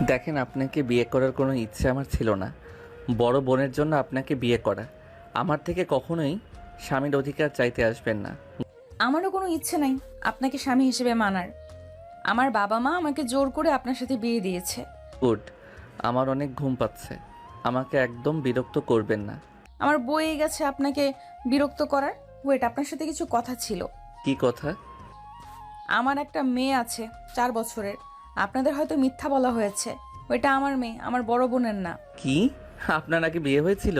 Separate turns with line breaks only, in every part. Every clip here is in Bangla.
দেখেন, আপনাকে বিয়ে করার কোনো ইচ্ছে আমার ছিল না। বড় বোনের জন্য আপনাকে বিয়ে করা। আমার থেকে কখনোই স্বামীর অধিকার চাইতে আসবেন না।
আমারও কোনো ইচ্ছে নাই আপনাকে স্বামী হিসেবে মানার। আমার বাবা মা আমাকে জোর করে আপনার সাথে বিয়ে দিয়েছে।
গুড। আমার অনেক ঘুম পাচ্ছে। আমাকে একদম বিরক্ত করবেন না।
আমার বয়ে গেছে আপনাকে বিরক্ত করার। ওয়েট, আপনার সাথে কিছু কথা ছিল।
কি কথা?
আমার একটা মেয়ে আছে 4 বছরের। আপনাদের হয়তো মিথ্যা বলা হয়েছে। ওইটা আমার মেয়ে, আমার বড় বোনের না।
কি? আপনার নাকি বিয়ে হয়েছিল?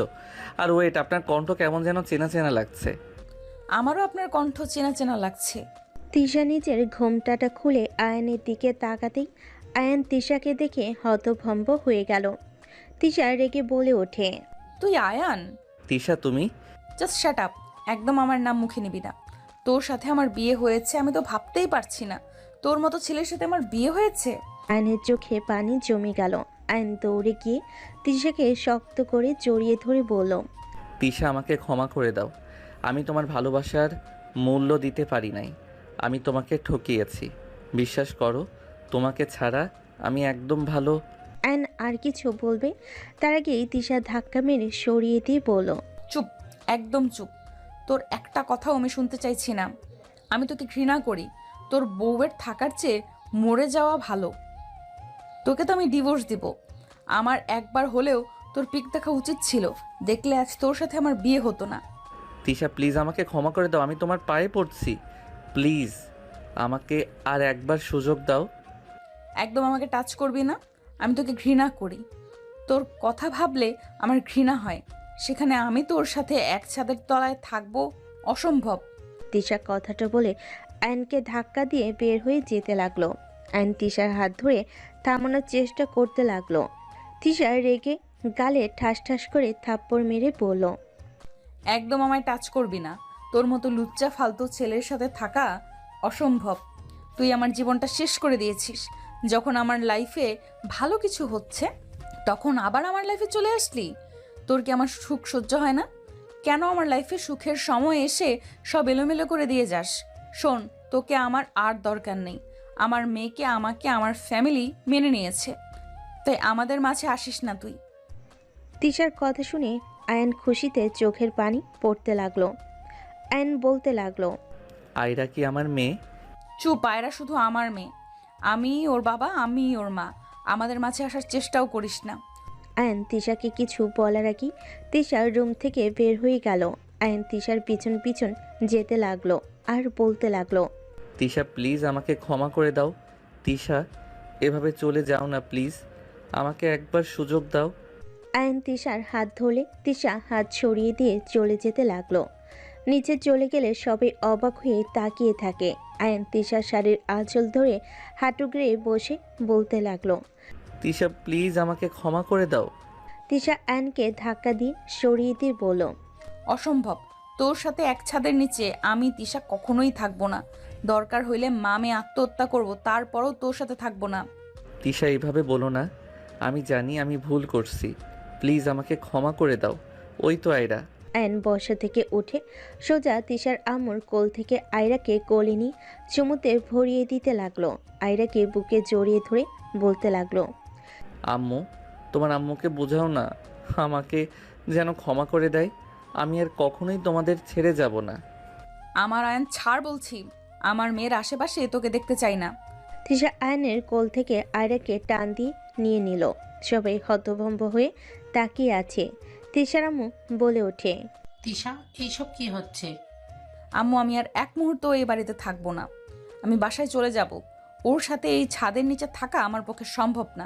আর ওয়েট, আপনার কণ্ঠ কেমন যেন চেনা চেনা লাগছে।
আমারও আপনার কণ্ঠ চেনা চেনা লাগছে।
তিশা নিজের ঘোমটাটা খুলে আয়ানের দিকে তাকাতেই আয়ান তিশাকে দেখে হতভম্ব হয়ে গেল। তিশা রেগে বলে ওঠে,
তুই আয়ান?
তিশা, তুমি?
Just shut up. একদম আমার নাম মুখে নিবি না। তোর সাথে আমার বিয়ে হয়েছে আমি তো ভাবতেই পারছি না তোর মতো ছেলের সাথে আমার বিয়ে হয়েছে।
আয়নের চোখে পানি জমে গেল। আয়ন দৌড়ে গিয়ে তিশাকে শক্ত করে জড়িয়ে ধরে বলল,
তিশা, আমাকে ক্ষমা করে দাও। আমি তোমার ভালোবাসার মূল্য দিতে পারি নাই। আমি তোমাকে ঠকিয়েছি। বিশ্বাস করো, তোমাকে ছাড়া আমি একদম ভালো।
আয়ন আর কিছু বলবে তার আগেই তিশা ধাক্কা মেরে সরিয়ে দিয়ে বলল,
চুপ, একদম চুপ। তোর একটা কথাও আমি শুনতে চাইছি না। আমি তোকে ঘৃণা করি। তোর বউয়ের থাকার চেয়ে মরে যাওয়া ভালো। তোকে তো আমি ডিভোর্স দিব। আমার একবার হলেও তোর পিক দেখা উচিত ছিল। দেখলে আজ তোর সাথে আমার বিয়ে হতো না।
তিশা, প্লিজ আমাকে ক্ষমা করে দাও। আমি তোমার পায়ে পড়ছি। প্লিজ আমাকে আর একবার সুযোগ দাও।
একদম আমাকে টাচ করবি না। আমি তোকে ঘৃণা করি। তোর কথা ভাবলে আমার ঘৃণা হয়। সেখানে আমি তোর সাথে এক ছাদের তলায় থাকবো? অসম্ভব।
তিশা কথাটা বলে আয়নকে ধাক্কা দিয়ে বের হয়ে যেতে লাগলো। আয়ন তিশার হাত ধরে থামানোর চেষ্টা করতে লাগলো। তিশা রেগে গালে ঠাস ঠাস করে থাপ্পড় মেরে বলল,
একদম আমায় টাচ করবি না। তোর মতো লুচ্চা ফালতু ছেলের সাথে থাকা অসম্ভব। তুই আমার জীবনটা শেষ করে দিয়েছিস। যখন আমার লাইফে ভালো কিছু হচ্ছে তখন আবার আমার লাইফে চলে আসলি। তোর কি আমার সুখ সহ্য হয় না? কেন আমার লাইফে সুখের সময় এসে সব এলোমেলো করে দিয়ে যাস? শোন, তোকে আমার আর দরকার নেই। আমার মেয়েকে আমাকে আমার ফ্যামিলি মেনে নিয়েছে, তাই আমাদের মাঝে আসিস না তুই।
তিশার কথা শুনে আয়ন খুশিতে চোখের পানি পড়তে লাগলো। আয়ন বলতে লাগলো,
আয়রা কি আমার মেয়ে?
চুপ, পায়রা শুধু আমার মেয়ে। আমি ওর বাবা, আমি ওর মা। আমাদের মাঝে আসার চেষ্টাও করিস না।
আয়ন তিশাকে কিছু বলার আগেই তিশার রুম থেকে বের হয়ে গেল। আয়ন তিশার পিছন পিছন যেতে লাগলো আর বলতে লাগলো,
তিশা, প্লিজ আমাকে ক্ষমা করে দাও। তিশা, এভাবে চলে যাও না প্লিজ। আমাকে একবার সুযোগ দাও।
আয়ন তিশার হাত ধরলে তিশা হাত সরিয়ে দিয়ে চলে যেতে লাগলো। নিচে চলে গেলে সবাই অবাক হয়ে তাকিয়ে থাকে। আয়ন তিশার শাড়ির আঁচল ধরে হাঁটু গেড়ে বসে বলতে লাগলো।
তিশা, প্লিজ আমাকে ক্ষমা করে দাও।
তিশা আয়নকে ধাক্কা দিয়ে সরিয়ে দিয়ে বলল,
অসম্ভব। তোর সাথে এক ছাদের নিচে আমি তিশা কখনোই থাকবো না। দরকার হইলে মামে আত্মহত্যা করব, তারপরও তোর সাথে থাকবো না।
তিশা, এইভাবে বলো না। আমি জানি আমি ভুল করছি। প্লিজ আমাকে ক্ষমা করে দাও। ওই তো আয়রা।
আয়ন বসা থেকে উঠে সোজা তিশার আম্মুর কোল থেকে আয়রাকে কোলে নিয়ে চুমুতে ভরিয়ে দিতে লাগলো। আয়রাকে বুকে জড়িয়ে ধরে বলতে লাগলো,
আম্মু, তোমার আম্মুকে বোঝাও না, আমাকে যেন ক্ষমা করে দেয়। আমি আর কখনোই তোমাদের ছেড়ে যাব না।
আমার আয়ন ছাড় বলছি। আমার মেয়ের আশেপাশে তোকে দেখতে চাই না।
তিশা আয়নের কোল থেকে আয়রাকে টান দিয়ে নিয়ে নিল। সবাই হতভম্ব হয়ে তাকিয়ে আছে। তিশার আম্মু বলে ওঠে,
তিশা, এইসব কি হচ্ছে?
আম্মু, আমি আর এক মুহূর্ত এই বাড়িতে থাকবো না। আমি বাসায় চলে যাব। ওর সাথে এই ছাদের নিচে থাকা আমার পক্ষে সম্ভব না।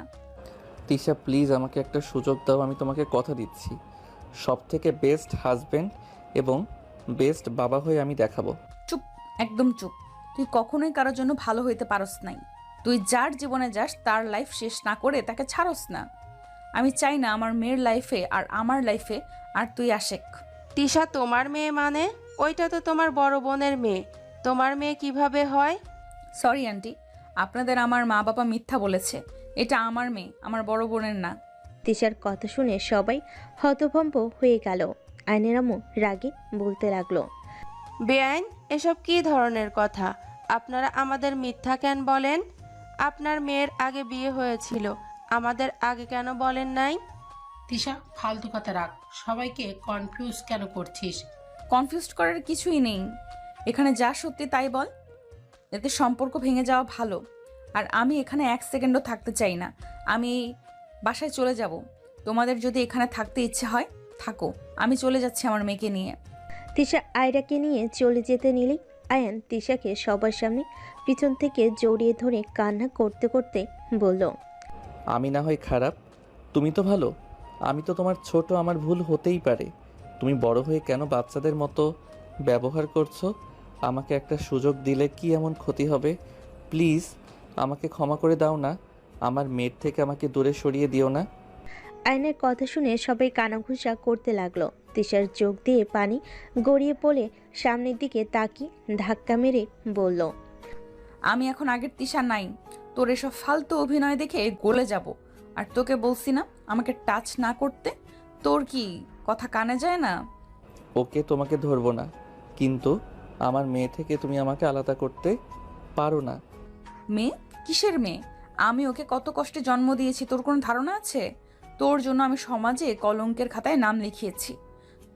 তিশা, প্লিজ আমাকে একটা সুযোগ দাও। আমি তোমাকে কথা দিচ্ছি, সব থেকে বেস্ট হাজবেন্ড এবং বেস্ট বাবা হয়ে আমি দেখাবো।
চুপ, একদম চুপ। তুই কখনোই কারোর জন্য ভালো হইতে পারস নাই। তুই যার জীবনে যাস তার লাইফ শেষ না করে তাকে ছাড়স না। আমি চাই না আমার মেয়ের লাইফে আর আমার লাইফে আর তুই আশেক।
তিশা, তোমার মেয়ে মানে? ওইটা তো তোমার বড় বোনের মেয়ে। তোমার মেয়ে কিভাবে হয়?
সরি আন্টি, আপনাদের আমার মা বাবা মিথ্যা বলেছে। এটা আমার মেয়ে, আমার বড় বোনের না।
তিশার কথা শুনে সবাই হতভম্ব হয়ে গেল। আয়নের আম্মু রাগে বলতে লাগলো,
বেআইন, এসব কি ধরনের কথা? আপনারা আমাদের মিথ্যা কেন বলেন? আপনার মেয়ের আগে বিয়ে হয়েছিল, আমাদের আগে কেন বলেন নাই?
তিশা, ফালতু কথা রাখ। সবাইকে কনফিউজ কেন করছিস?
কনফিউজ করার কিছুই নেই। এখানে যা সত্যি তাই বল, এতে সম্পর্ক ভেঙে যাওয়া ভালো। আর আমি এখানে এক সেকেন্ডও থাকতে চাই না। আমি বাসায় চলে যাব। তোমাদের যদি এখানে থাকতে ইচ্ছে হয় থাকো, আমি চলে যাচ্ছি আমার মেয়েকে নিয়ে।
তিশা আয়রাকে নিয়ে চলে যেতে নিলেই আয়ান তিশাকে সবার সামনে পিছন থেকে জড়িয়ে ধরে কান্না করতে করতে বলল,
আমি না হয় খারাপ, তুমি তো ভালো। আমি তো তোমার ছোট, আমার ভুল হতেই পারে। তুমি বড় হয়ে কেন বাচ্চাদের মতো ব্যবহার করছো? আমাকে একটা সুযোগ দিলে কি এমন ক্ষতি হবে? প্লিজ আমাকে ক্ষমা করে দাও না। আমার মেয়ের থেকে আমাকে দূরে সরিয়ে দিও না।
আয়নের কথা শুনে সবাই কানাঘুষা করতে লাগলো। তিশার চোখ দিয়ে পানি গড়িয়ে পড়ে সামনের দিকে তাকিয়ে ধাক্কা মেরে বলল,
আমি এখন আগের তিশা নাই। তোর এসব ফালতু অভিনয় দেখে গলে যাব। আর তোকে বলছি না আমাকে টাচ না করতে? তোর কি কথা কানে যায় না?
ওকে, তোমাকে ধরবো না, কিন্তু আমার মেয়ে থেকে তুমি আমাকে আলাদা করতে পারো না।
মেয়ে? কিসের মেয়ে? আমি ওকে কত কষ্টে জন্ম দিয়েছি তোর কোনো ধারণা আছে? তোর জন্য আমি সমাজে কলঙ্কের খাতায় নাম লিখিয়েছি।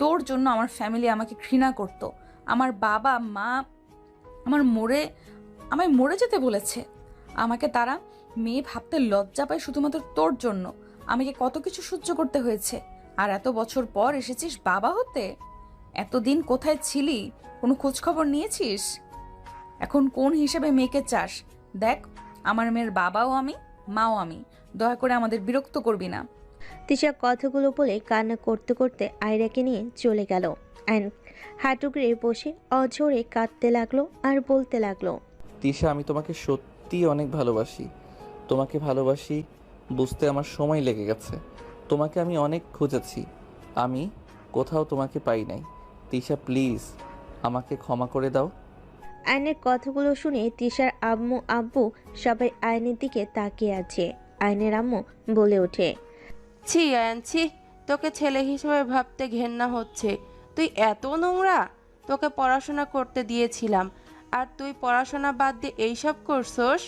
তোর জন্য আমার ফ্যামিলি আমাকে ঘৃণা করত। আমার বাবা মা আমায় মরে যেতে বলেছে। আমাকে তারা মেয়ে ভাবতে লজ্জা পায় শুধুমাত্র তোর জন্য। আমাকে কত কিছু সহ্য করতে হয়েছে। আর এত বছর পর এসেছিস বাবা হতে। এতদিন কোথায় ছিলি? কোনো খোঁজখবর নিয়েছিস? এখন কোন হিসেবে মেয়েকে চাস? দেখ, আমার মেয়ের বাবাও আমি, মাও আমি। দয়া করে আমাদের বিরক্ত করবি না।
তিশা কথাগুলো বলে কান্না করতে করতে আয়রাকে নিয়ে চলে গেল। আয়ন হাঁটুগড়ে বসে অঝোরে কাঁদতে লাগলো আর বলতে লাগলো,
তিশা, আমি তোমাকে সত্যি অনেক ভালোবাসি। তোমাকে ভালোবাসি বুঝতে আমার সময় লেগে গেছে। তোমাকে আমি অনেক খুঁজেছি, আমি কোথাও তোমাকে পাই নাই। তিশা, প্লিজ আমাকে ক্ষমা করে দাও।
আয়নের কথাগুলো শুনে তিশার আম্মু আব্বু সবাই আয়নের দিকে তাকিয়ে আছে। আয়নের আম্মু বলে ওঠে,
ছি আয়ান, ছি। তোকে ছেলে হিসেবে ভাবতে ঘেন্না হচ্ছে। তুই এত নোংরা! তোকে পড়াশোনা করতে দিয়েছিলাম, আর তুই পড়াশোনা বাদ দিয়ে এইসব করছস?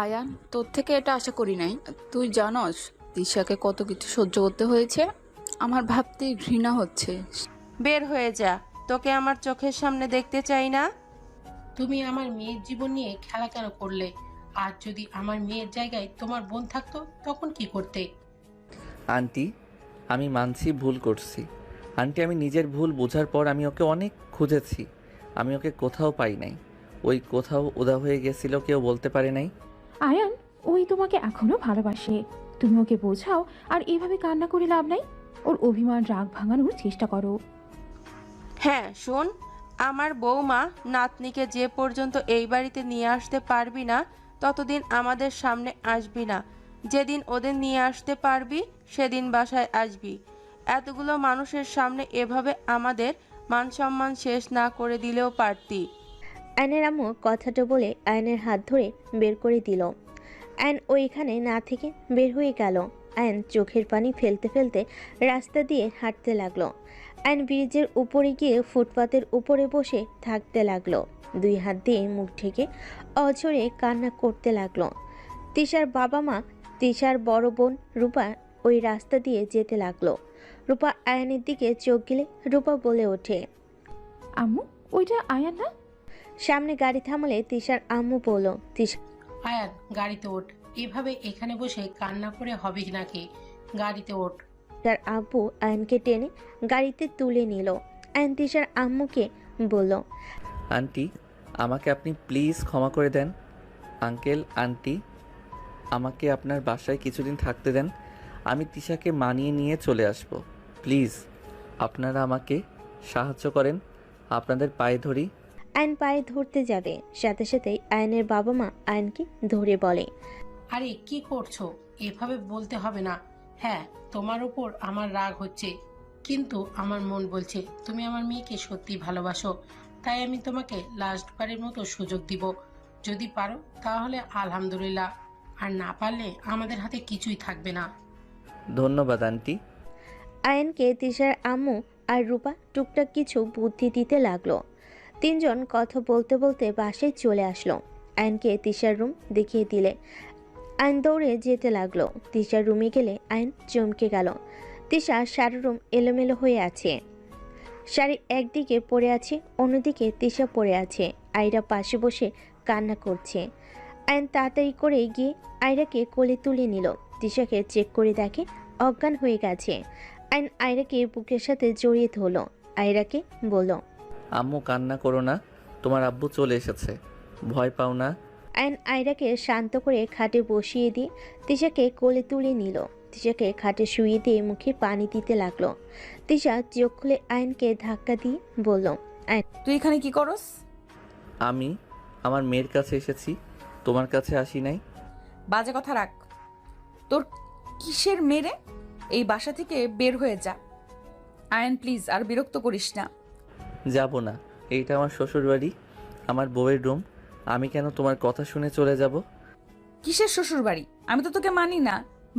আয়ান, তোর থেকে এটা আশা করি নাই। তুই জানস তিশাকে কত কিছু সহ্য করতে হয়েছে। আমার ভাবতে ঘৃণা হচ্ছে।
বের হয়ে যা, তোকে আমার চোখের সামনে দেখতে চাই না।
তুমি আমার মেয়ের জীবন নিয়ে খেলা কেন করলে? আর যদি আমার মেয়ের জায়গায় তোমার বোন থাকতো তখন কি করতে?
আন্টি, আমি মানছি ভুল করছি। আন্টি, আমি নিজের ভুল বোঝার পর আমি ওকে অনেক খুঁজেছি। আমি ওকে কোথাও পাই নাই। ওই কোথাও উদা হয়ে গেছিল, কেউ বলতে পারে নাই।
আয়ান, ওই তোমাকে এখনো ভালোবাসে। তুমি ওকে বোঝাও, আর এভাবে কান্না করে লাভ নাই। ওর অভিমান রাগ ভাঙানোর চেষ্টা করো।
হ্যাঁ শোন, আমার বৌমা নাতনিকে যে পর্যন্ত এই বাড়িতে নিয়ে আসতে পারবি না ততদিন আমাদের সামনে আসবি না। যেদিন ওদের নিয়ে আসতে পারবি সেদিন বাসায় আসবি। এতগুলো মানুষের সামনে এভাবে আমাদের মান সম্মান শেষ না করে দিলেও পারতি।
আয়নের আম্মু কথাটা বলে আয়নের হাত ধরে বের করে দিল। আয়ন ওইখানে না থেকে বের হয়ে গেল। আয়ন চোখের পানি ফেলতে ফেলতে রাস্তা দিয়ে হাঁটতে লাগলো। আয়ন ব্রিজের উপরে গিয়ে ফুটপাতের উপরে বসে থাকতে লাগলো। দুই হাত দিয়ে মুখ ঢেকে অঝরে কান্না করতে লাগলো। তিশার বাবা মা, তিশার বড় বোন রূপা ওই রাস্তা দিয়ে যেতে লাগলো। রূপা আয়নের দিকে চোখ গেলে রূপা বলে ওঠে,
আম্মু, ওইটা আয়ান না?
সামনে গাড়ি থামালে তিশার আম্মু বলল, তিশা
আয়ান, গাড়িতে ওঠ। এভাবে এখানে বসে কান্না করে হবে নাকি? গাড়িতে ওঠ।
তার আব্বু আয়নকে টেনে গাড়িতে তুলে নিল। আয়ন তিশার আম্মুকে বলল,
আন্টি, আমাকে আপনি প্লিজ ক্ষমা করে দেন। আঙ্কেল, আন্টি, আমাকে আপনার বাসায় কিছুদিন থাকতে দেন। আমি তিশাকে মানিয়ে নিয়ে চলে আসব। প্লিজ আপনারা আমাকে সাহায্য করেন, আপনাদের পায়ে ধরি।
আয়ন পায়ে ধরতে যাবে, সাথে সাথেই আয়নের বাবা মা আয়নকে ধরে বলে,
আরে কি করছো? এভাবে বলতে হবে না। হ্যাঁ, তোমার উপর আমার রাগ হচ্ছে, কিন্তু আমার মন বলছে তুমি আমার মেয়েকে সত্যি ভালোবাসো। তাই আমি তোমাকে লাস্টবারের মতো সুযোগ দিব। যদি পারো তাহলে আলহামদুলিল্লাহ, আর না পারলে আমাদের হাতে কিছুই থাকবে না।
ধন্যবাদ আন্টি।
আয়নকে তিশার আম্মু আর রূপা টুকটাক কিছু বুদ্ধি দিতে লাগলো। তিনজন কথা বলতে বলতে বাসায় চলে আসলো। আয়নকে তিশার রুম দেখিয়ে দিলে আয়ন দৌড়ে যেতে লাগলো। তিশার রুমে গেলে আয়ন চমকে গেল। তিশা সারা রুম এলোমেলো হয়ে আছে। শাড়ি একদিকে পড়ে আছে, অন্যদিকে তিশা পড়ে আছে। আয়রা পাশে বসে কান্না করছে। আয়ন তাড়াতাড়ি করে গিয়ে আয়রাকে কোলে তুলে নিল। তিশাকে চেক করে দেখে অজ্ঞান হয়ে গেছে। আয়ন আয়রাকে বুকের সাথে জড়িয়ে ধরল। আয়রাকে বলল,
আম্মু কান্না করো না, তোমার আব্বু চলে এসেছে, ভয় পাও না।
আয়ন আয়রাকে শান্ত করে খাটে বসিয়ে দিয়ে তিশাকে কোলে তুলে নিল। তিশাকে খাটে শুয়ে দিয়ে মুখে পানি দিতে লাগলো। তিশা চোখ খুলে আয়নকে ধাক্কা দিয়ে বলল,
তুই এখানে কি করস?
আমি আমার মেয়ের কাছে এসেছি, তোমার কাছে আসি নাই।
বাজে কথা রাখ। তোর কিসের মেরে? এই বাসা থেকে বের হয়ে যা। আয়ন প্লিজ আর বিরক্ত করিস না।
যাব না, এইটা আমার শ্বশুর বাড়ি, আমার বউয়ের রুম। আমি কেন তোমার কথা শুনে চলে যাব?
কিসের শ্বশুর বাড়ি? আমি তো তোকে মানি না।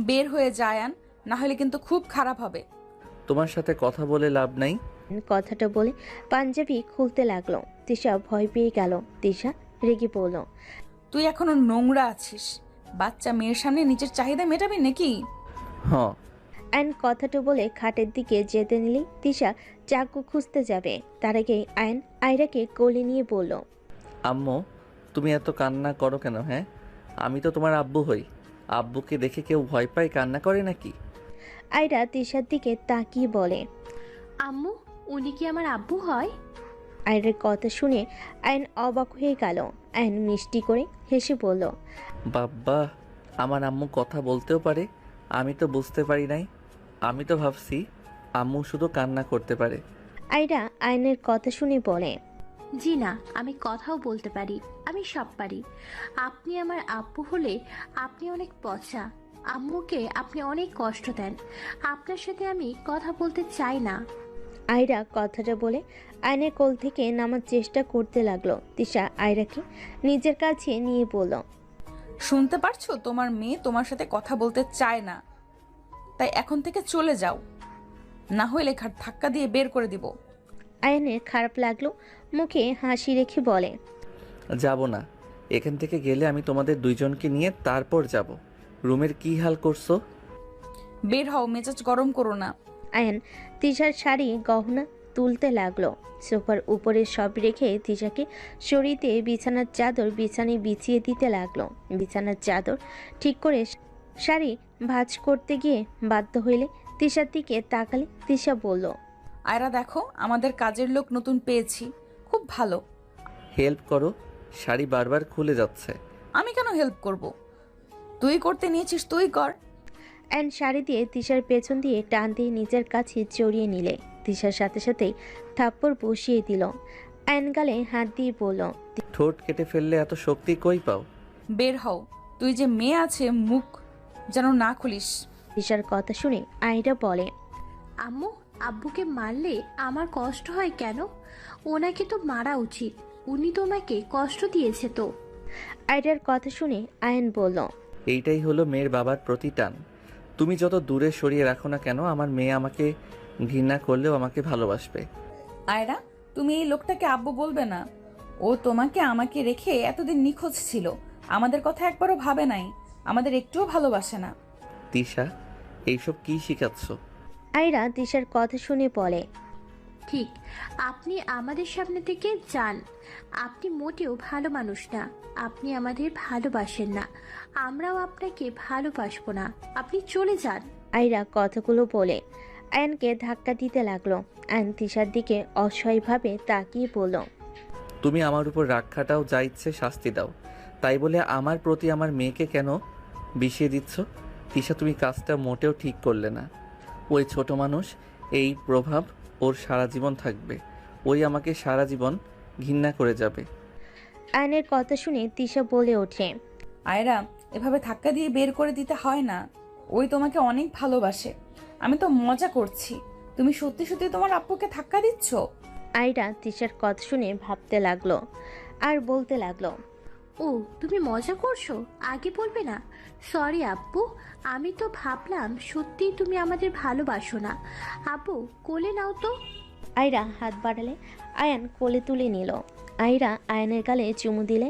বের হয়ে যা আয়ান, না হলে কিন্তু খুব খারাপ হবে।
তোমার সাথে কথা বলে লাভ নাই।
কথাটা বলে পাঞ্জাবি খুলতে লাগলো। তিশা ভয় পেয়ে গেল। তিশা রেগে পড়ল।
তুই এখনো নোংরা আছিস। বাচ্চা মেয়ের সামনে নিজের চাহিদা মেটাবি নাকি?
হ্যাঁ।
আয়ন কথাটা বলে খাটের দিকে যেতে নিলেই তিশা চাকু খুঁজতে যাবে। তার আগেই আয়ন আয়রাকে কোলে নিয়ে বলল,
আম্মু তুমি এত কান্না করো কেন? হ্যাঁ, আমি তো তোমার আব্বু হই। আব্বুকে দেখে কেউ ভয় পায়, কান্না করে নাকি?
আয়রা তিশার দিকে তাকিয়ে বলে,
আম্মু, উনি কি আমার আব্বু হয়?
আয়রার কথা শুনে আয়ন অবাক হয়ে গেল। আয়ন মিষ্টি করে হেসে বলল,
বাব্বা, আমার আম্মু কথা বলতেও পারে, আমি তো বুঝতে পারি নাই। আমি তো ভাবছি আম্মু শুধু কান্না করতে পারে।
আয়রা আয়নের কথা শুনে বলে,
জি না, আমি কথাও বলতে পারি, আমি সব পারি। আপনি আমার আব্বু হলে আপনি অনেক পচা। আম্মুকে আপনি অনেক কষ্ট দেন। আপনার সাথে আমি কথা বলতে চাই না।
আয়রা কথাটা বলে আয়নের কোল থেকে নামার চেষ্টা করতে লাগলো। তিশা আয়রাকে নিজের কাছে নিয়ে বলল,
শুনতে পারছো? তোমার মেয়ে তোমার সাথে কথা বলতে চায় না, তাই এখন থেকে চলে যাও, না হলে ঘাট ধাক্কা দিয়ে বের করে দিব।
আয়নের খারাপ লাগলো, মুখে হাসি রেখে বলে,
যাব না, এখান থেকে গেলে আমি তোমাদের দুইজনকে নিয়ে তারপর যাব। রুমের কি হাল করছো?
বের হও, মেজাজ গরম করো না।
আয়ন তিশার শাড়ি গহনা তুলতে লাগলো। সোফার উপরে সব রেখে তিশাকে সরিয়ে বিছানার চাদর বিছানায় বিছিয়ে দিতে লাগলো। বিছানার চাদর ঠিক করে শাড়ি ভাঁজ করতে গিয়ে বাধ্য হইলে তিশার দিকে তাকালে তিশা বলল,
আয়রা দেখো, আমাদের কাজের লোক নতুন পেয়েছি, খুব ভালো।
হেল্প করো, শাড়ি বারবার খুলে যাচ্ছে।
আমি কেন হেল্প করব? তুই করতে নিয়েছিস, তুই কর।
অ্যান্ড শাড়ি দিয়ে তিশার পেছন দিয়ে টান দিয়ে নিজের কাছে জড়িয়ে নিলে তিশার সাথে সাথেই থাপ্পড় বসিয়ে দিল। অ্যান গালে হাত দিয়ে বলল,
ঠোঁট কেটে ফেললে এত শক্তি কই পাও?
বের হও, তুই যে মেয়ে আছে মুখ যেন না খুলিস।
তিশার কথা শুনে আয়রা বলে,
আম্মু, আব্বুকে মারলে আমার কষ্ট হয় কেন? ওনাকে তো মারা উচিত, উনি তোমাকে কষ্ট দিয়েছে তো।
আয়রার কথা শুনে আয়ন বলল,
এইটাই হলো মেয়ের বাবার প্রতি টান। তুমি যত দূরে সরিয়ে রাখো না কেন, আমার মেয়ে আমাকে ঘৃণা করলেও আমাকে ভালোবাসবে।
আয়রা, তুমি এই লোকটাকে আব্বু বলবে না। ও তোমাকে আমাকে রেখে এতদিন নিখোঁজ ছিল, আমাদের কথা একবারও ভাবে নাই, আমাদের একটুও ভালোবাসে না।
তিশা, এইসব কি শিখাচ্ছ?
আয়রা তিশার কথা শুনে বলে,
ঠিক, আপনি আমাদের সামনে থেকে যান। আপনি মোটেও ভালো মানুষ না, আপনি আমাদের ভালোবাসেন না, আমরাও আপনাকে ভালোবাসবো না, আপনি চলে যান।
আয়রা কথাগুলো বলে আয়নকে ধাক্কা দিতে লাগলো। আয়ন তিশার দিকে অসহায়ভাবে তাকিয়ে বলল,
তুমি আমার উপর রাগ খাটাও, যা ইচ্ছে শাস্তি দাও, তাই বলে আমার প্রতি আমার মেয়েকে কেন বিষিয়ে দিচ্ছ? তিশা, তুমি কাজটা মোটেও ঠিক করলে না। ওই ছোট মানুষ, এই প্রভাব ওর সারা জীবন থাকবে। ওই আমাকে সারা জীবন ঘৃণা করে যাবে।
আয়নের কথা শুনে তিশা বলে ওঠে,
আয়রা, এভাবে ধাক্কা দিয়ে বের করে দিতে হয় না। ওই তোমাকে অনেক ভালোবাসে। আমি তো মজা করছি, তুমি সত্যি সত্যি তোমার আব্বুকে ধাক্কা দিচ্ছ?
আয়রা তিশার কথা শুনে ভাবতে লাগলো আর বলতে লাগলো,
ও, তুমি মজা করছো? আগে বলবে না? সরি আব্বু, আমি তো ভাবলাম সত্যিই তুমি আমাদের ভালোবাসো না। আব্বু, কোলে নাও তো।
আয়রা হাত বাড়ালে আয়ন কোলে তুলে নিল। আয়রা আয়নের গালে চুমু দিলে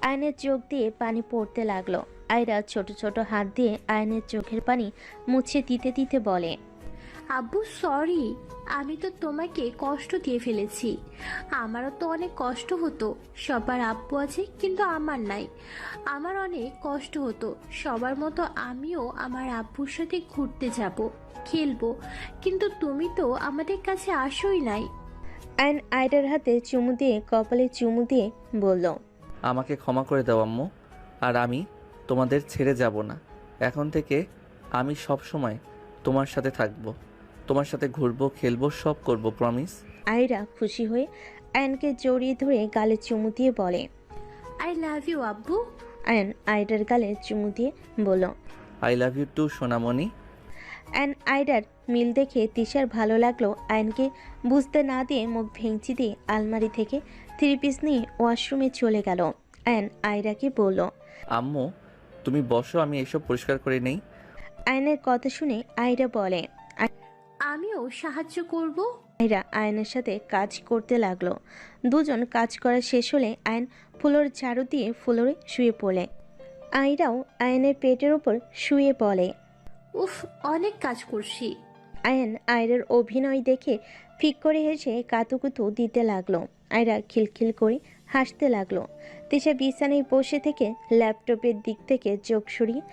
আয়নের চোখ দিয়ে পানি পড়তে লাগলো। আয়রা ছোট ছোট হাত দিয়ে আয়নের চোখের পানি মুছে দিতে দিতে বলে,
আব্বু সরি, আমি তো তোমাকে কষ্ট দিয়ে ফেলেছি। আমারও তো অনেক কষ্ট হতো, সবার আব্বু আছে কিন্তু আমার নাই। আমার অনেক কষ্ট হতো, সবার মতো আমিও আমার আব্বুর সাথে ঘুরতে যাব, খেলবো, কিন্তু তুমি তো আমাদের কাছে আসোই নাই।
আয়ন আয়রার হাতে চুমু দিয়ে কপালে চুমু দিয়ে বলল,
আমাকে ক্ষমা করে দাও আম্মু। আর আমি তোমাদের ছেড়ে যাব না। এখন থেকে আমি সব সময় তোমার সাথে থাকবো, তোমার সাথে ঘুরবো, খেলবো, সব করব, প্রমিস।
আয়রা খুশি হয়ে আয়নকে জড়িয়ে ধরে গালে চুমু দিয়ে বলে,
আই লাভ ইউ আব্বু।
আয়ন আয়রার গালে চুমু দিয়ে বলল,
আই লাভ ইউ টু সোনামণি।
আয়ন আয়রার মিল দেখে তিশার ভালো লাগলো। আয়নকে বুঝতে না দিয়ে মুখ ভেঙচি দিয়ে আলমারি থেকে 3 পিস নিয়ে ওয়াশরুমে চলে গেল। আয়ন আয়রাকে বলল,
আম্মু তুমি বসো, আমি এসব পরিষ্কার করে নেই।
আয়নের কথা শুনে আয়রা বলে,
আমিও সাহায্য করব।
আয়রা আয়নের সাথে কাজ করতে লাগলো। দুজন কাজ করা শেষ হলে আয়ন ফ্লোর ঝাড়ু দিয়ে ফ্লোরে শুয়ে পড়ে। আয়রাও আয়নের পেটের উপর শুয়ে পড়ে।
উফ, অনেক কাজ করছি।
আয়ন আয়রার অভিনয় দেখে ফিক করে হেসে কাতুকুতু দিতে লাগলো। আয়রা খিলখিল করে হাসতে লাগলো। তিশা বিছানায় বসে থেকে ল্যাপটপের দিক থেকে চোখ সরিয়ে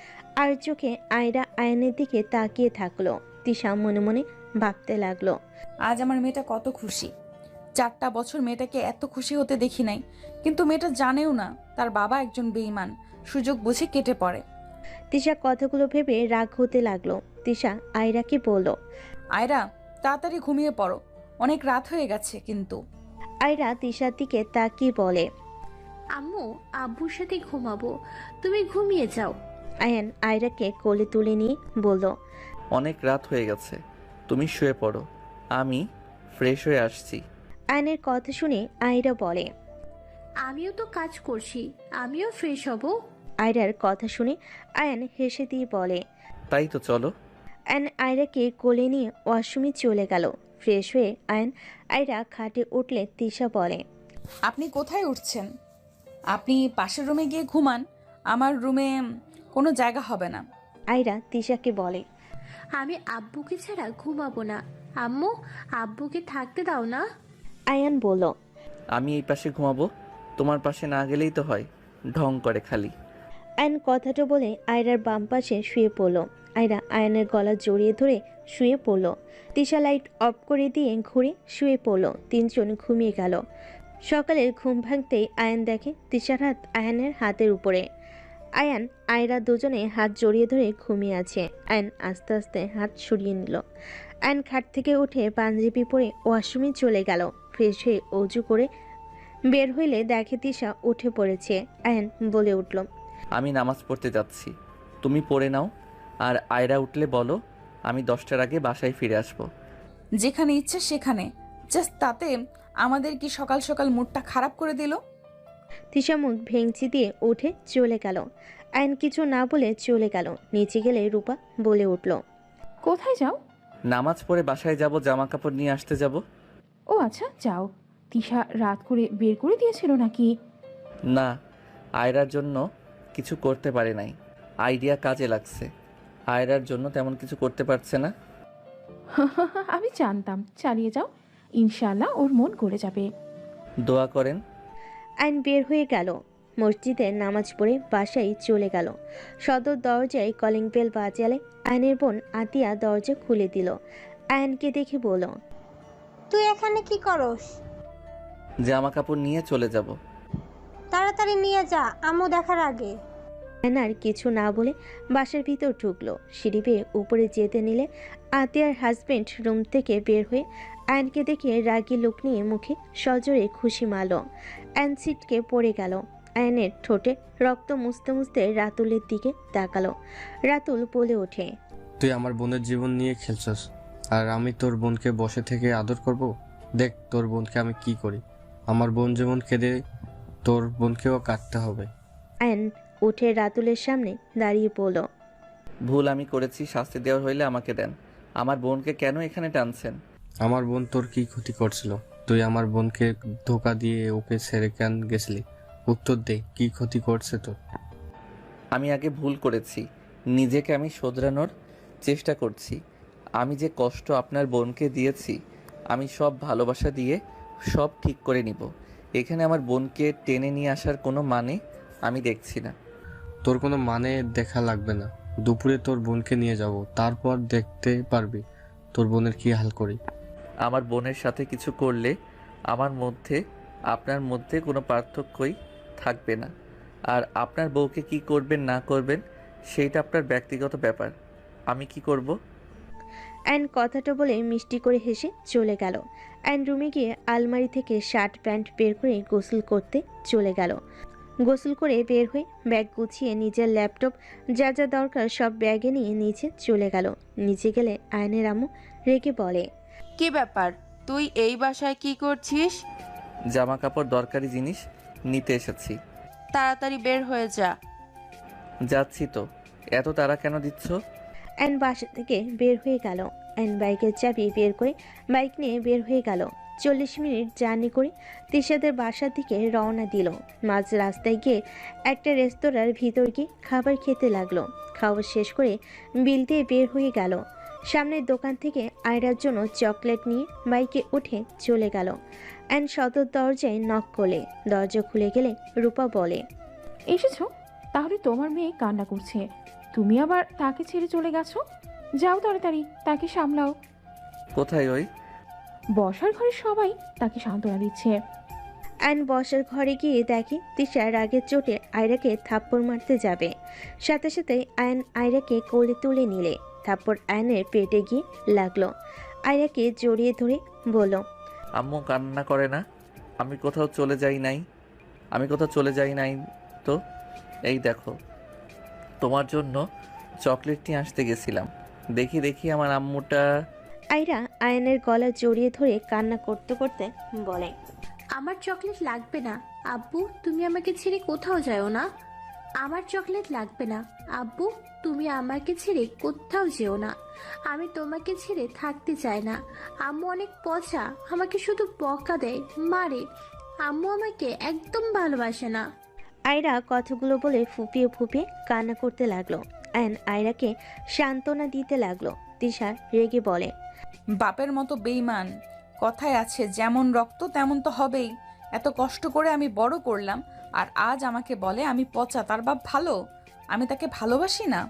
আর চোখে আয়রা আয়নের দিকে তাকিয়ে থাকলো। তিশা মনে মনে ভাবতে লাগলো,
আজ আমার মেয়েটা কত খুশি। 4টা বছর মেয়েটাকে এত খুশি হতে দেখি নাই, কিন্তু মেয়েটা জানেও না তার বাবা একজন বেঈমান, সুযোগ বুঝে কেটে পড়ে।
তিশা কথাগুলো ভেবে রাগ হতে লাগলো। তিশা আয়রাকে বলল,
আয়রা, তাড়াতাড়ি ঘুমিয়ে পড়ো, অনেক রাত হয়ে গেছে কিন্তু।
আয়রা তিশার দিকে তাকিয়ে বলে,
আম্মু, আব্বুর সাথে ঘুমাবো, তুমি ঘুমিয়ে যাও।
আয়ান আয়রাকে কোলে তুলে নিয়ে বলল,
অনেক রাত হয়ে গেছে, তুমি শুয়ে পড়ো, আমি ফ্রেশ হয়ে আসছি।
আয়নের কথা শুনে আয়রা বলে,
আমিও তো কাজ করছি, আমিও ফ্রেশ হব।
আয়রার কথা শুনে আয়ান হেসে দিয়ে বলে,
তাই তো চলো।
আয়ন আয়রাকে কোলে নিয়ে ওয়াশরুমে চলে গেল। ফ্রেশ হয়ে আয়ন আয়রা খাটে উঠলে তিশা বলে,
আপনি কোথায় উঠছেন? আপনি পাশের রুমে গিয়ে ঘুমান, আমার রুমে কোনো জায়গা হবে না।
আয়রা তিশাকে বলে,
আমি আব্বুকে ছাড়া ঘুমাবো না। আম্মু, আব্বুকে থাকতে দাও না।
আয়ান বলল,
আমি এই পাশে ঘুমাবো, তোমার পাশে না গেলেই তো হয়, ঢং করে খালি।
আয়ন কথাটা বলে আয়রার বাম পাশে শুয়ে পড়ল। আয়রা আয়নের গলা জড়িয়ে ধরে শুয়ে পড়ল। তিশা লাইট অফ করে দিয়ে ঘুরে শুয়ে পড়ল। তিনজন ঘুমিয়ে গেল। সকালের ঘুম ভাঙতেই আয়ান দেখে তিশার হাত আয়ানের হাতের উপরে। আয়ান আয়রা দুজনে হাত জড়িয়ে ধরে ঘুমিয়ে আছে। আয়ান আস্তে আস্তে হাত সরিয়ে নিল। আয়ান খাট থেকে উঠে পাঞ্জাবি পরে ওয়াশরুমে চলে গেল। ফ্রেশ হয়ে অজু করে বের হইলে দেখে তিশা উঠে পড়েছে। আয়ান বলে উঠল,
আমি নামাজ পড়তে যাচ্ছি, তুমি পড়ে নাও, আর আয়রা উঠলে বলো আমি 10টার আগে বাসায় ফিরে আসবো।
যেখানে ইচ্ছে সেখানে, জাস্ট তাতে আমাদের কি সকাল সকাল মুডটা খারাপ করে দিল?
তিশা মুখ ভেঙচি দিয়ে উঠে চলে গেল। আয়ন কিছু না বলে চলে গেল। নিচে গেলে রূপা বলে উঠল,
কোথায় যাও?
নামাজ পড়ে বাসায় যাব, জামা কাপড় নিয়ে আসতে যাব।
ও আচ্ছা, যাও। তিশা রাত করে বের করে দিয়েছিল নাকি?
না, আয়রার জন্য কিছু করতে পারে নাই, আইডিয়া কাজে লাগছে। আয়রার জন্য তেমন কিছু করতে পারছে না।
আমি জানতাম, চালিয়ে যাও, ইনশাআল্লাহ ওর মন গড়ে যাবে।
দোয়া করেন।
আয়ন বের হয়ে গেল। মসজিদে নামাজ পড়ে বাসায় চলে গেল। সদর দরজায় কলিং বেল বাজালে আয়নের বোন আতিয়া দরজা খুলে দিল। আয়নকে দেখে বলল,
তুই এখানে কি করস?
জামা কাপড় নিয়ে চলে যাব।
তাড়াতাড়ি নিয়ে যা, আম্মু দেখার আগে।
আয়ন আর কিছু না বলে বাসার ভিতর ঢুকলো। সিঁড়ি বেয়ে উপরে যেতে নিলে আতিয়ার হাজবেন্ড রুম থেকে বের হয়ে আয়নকে দেখে রাগী লোক নিয়ে মুখে সজোরে খুশি মারল। আয়ন ছিটকে পড়ে গেল। আয়নের ঠোঁটে রক্ত মুছতে মুছতে রাতুলের দিকে তাকালো। রাতুল বলে ওঠে,
তুই আমার বোনের জীবন নিয়ে খেলছস, আর আমি তোর বোনকে বসে থেকে আদর করব? দেখ তোর বোনকে আমি কি করি। আমার বোন যেমন কেঁদে, তোর বোনকেও কাটতে হবে।
আয়ন উঠে রাতুলের সামনে দাঁড়িয়ে পড়ল।
ভুল আমি করেছি, শাস্তি দেওয়ার হইলে আমাকে দেন। আমার বোনকে কেন এখানে টানছেন?
আমার বোন তোর কি ক্ষতি করছিল? তুই আমার বোনকে ধোকা দিয়ে ওকে ছেড়ে কেন গেছিলি? উত্তর দে, কি ক্ষতি করছে তোর?
আমি আগে ভুল করেছি, নিজেকে আমি শোধরানোর চেষ্টা করছি। আমি যে কষ্ট আপনার বোনকে দিয়েছি, আমি সব ভালোবাসা দিয়ে সব ঠিক করে নিব। এখানে আমার বোনকে টেনে নিয়ে আসার কোনো মানে আমি দেখছি না।
তোর কোনো মানে দেখা লাগবে না। দুপুরে তোর বোনকে নিয়ে যাব, তারপর দেখতে পারবি তোর বোনের কি হাল করি।
আমার বোনের সাথে কিছু করলে আমার মধ্যে আপনার মধ্যে কোনো পার্থক্যই থাকবে না। আর আপনার বউকে কি করবেন না করবেন সেইটা আপনার ব্যক্তিগত ব্যাপার। আমি কি করব?
অ্যান কথাটা বলে মিষ্টি করে হেসে চলে গেল। অ্যান রুমে গিয়ে আলমারি থেকে শার্ট প্যান্ট বের করে গোসল করতে চলে গেল। গোসল করে বের হয়ে ব্যাগ গুছিয়ে নিজের ল্যাপটপ যা যা দরকার সব ব্যাগে নিয়ে নিচে চলে গেল। নিচে গেলে আয়নের আম্মু রেগে বলে,
কি ব্যাপার, তুই এই বাসায় কি করছিস?
জামা কাপড় দরকারি জিনিস নিতে এসেছি।
তাড়াতাড়ি বের হয়ে যা।
যাচ্ছি তো, এত তাড়া কেন দিচ্ছ?
অ্যান বাসা থেকে বের হয়ে গেল। অ্যান বাইকের চাবি বের করে বাইক নিয়ে বের হয়ে গেল। 40 মিনিট জার্নি করে তিশাদের বাসার দিকে রওনা দিল। মাঝ রাস্তায় গিয়ে একটা রেস্তোরাঁর ভিতর গিয়ে খাবার খেতে লাগলো। খাওয়া শেষ করে বিল দিয়ে বের হয়ে গেল। সামনের দোকান থেকে আয়রার জন্য চকলেট নিয়ে বাইকে উঠে চলে গেল। অ্যান সদর দরজায় নক করলে দরজা খুলে গেলে রূপা বলে,
এসেছো? তাহলে তোমার মেয়ে কান্না করছে, তুমি আবার তাকে ছেড়ে চলে গেছো? যাও তাড়াতাড়ি তাকে সামলাও।
কোথায় ওই?
বসার ঘরে সবাই তাকে সান্ত্বনা দিচ্ছে।
অ্যান বসার ঘরে গিয়ে দেখে তিশা রাগের চোটে আয়রাকে থাপ্পড় মারতে যাবে। সাথে সাথে আয়ন আয়রাকে কোলে তুলে নিলে থাপ্পড় আয়নের পেটে গিয়ে লাগলো। আয়রাকে জড়িয়ে ধরে বলল,
আম্মু কান্না করে না। আমি কোথাও চলে যাই নাই তো। এই দেখো, তোমার জন্য চকলেট নিয়ে আসতে গেছিলাম। দেখি আমার আম্মুটা।
আয়রা আয়নের গলা জড়িয়ে ধরে কান্না করতে করতে বলে,
আমার চকলেট লাগবে না আব্বু, তুমি আমাকে ছেড়ে কোথাও যাও না। আমার চকলেট লাগবে না আব্বু, তুমি আমাকে ছেড়ে কোথাও যেও না। আমি তোমাকে ছেড়ে থাকতে চাই না। আম্মু অনেক পচা, আমাকে শুধু বকা দেয়, মারে। আম্মু আমাকে একদম ভালোবাসে না।
আয়রা কথাগুলো বলে ফুপিয়ে ফুপিয়ে কান্না করতে লাগলো। আয়ন আয়রাকে সান্ত্বনা দিতে লাগলো। তিশা রেগে বলে,
বাপের মতো বেইমান। কথায় আছে যেমন রক্ত তেমন তো হবেই। এত কষ্ট করে আমি বড় করলাম, আর আজ আমাকে বলে আমি পচা, তার বাপ ভালো? আমি তাকে ভালোবাসি না।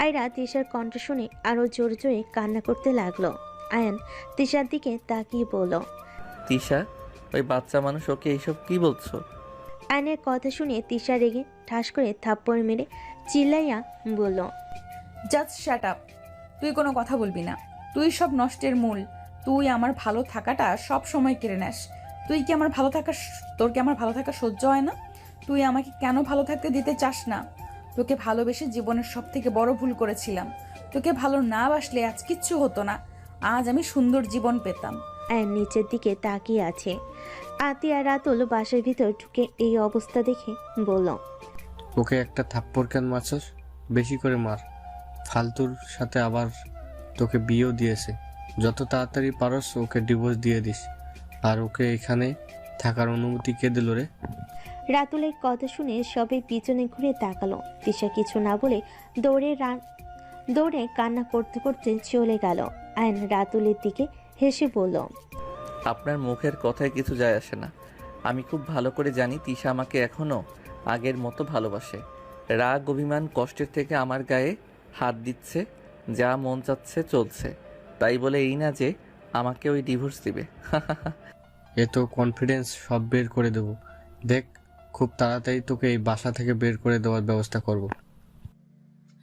আয়রা তিশার কণ্ঠ শুনে আরো জোরে জোরে কান্না করতে লাগলো। আয়ন তিশার দিকে তাকিয়ে বলল,
তিশা, ওই বাচ্চা মানুষ ওকে এইসব কি বলছো?
আয়নের কথা শুনে তিশা রেগে ঠাস করে থাপ্পড় মেরে চিল্লাইয়া বলল,
জাস্ট শাট আপ। তুই কোনো কথা বলবি না। তুই সব নষ্টের মূল। তুই আমার ভালো থাকাটা সব সময় কেড়ে নেস। তোর কি আমার ভালো থাকা সহ্য হয় না? তুই আমাকে কেন ভালো থাকতে দিতে চাস না? তোকে ভালোবেসে জীবনের সব থেকে বড় ভুল করেছিলাম। তোকে ভালো না বাসলে আজ কিচ্ছু হতো না। আজ আমি সুন্দর জীবন পেতাম।
আয়ন নিচের দিকে তাকিয়ে আছে। আতিয়া রাতুল বাসার ভিতর ঢুকে এই অবস্থা দেখে বলল,
ওকে একটা থাপ্পড় কেন মারছস? বেশি করে মার। ফালতুর সাথে আবার তোকে বিয়েও দিয়েছে। যত তাড়াতাড়ি পারস ওকে ডিভোর্স দিয়ে দিস। আর ওকে এখানে থাকার অনুমতি কে দিল রে?
রাতুলের কথা শুনে সবে পিছনে ঘুরে তাকালো। তিশা কিছু না বলে দৌড়ে কান্না করতে করতে চলে গেল। আয়ন রাতুলের দিকে হেসে বলল,
আপনার মুখের কথায় কিছু যায় আসে না। আমি খুব ভালো করে জানি তিশা আমাকে এখনো আগের মতো ভালোবাসে। রাগ, অভিমান, কষ্টের থেকে আমার গায়ে হাত দিচ্ছে, যা মন চাচ্ছে চলছে। তাই বলে এই না যে আমাকে ওই ডিভোর্স দিবে।
এ তো কনফিডেন্স সব বের করে দেব। দেখ, খুব তাড়াতাড়ি তোকে এই বাসা থেকে বের করে দেওয়ার ব্যবস্থা করব।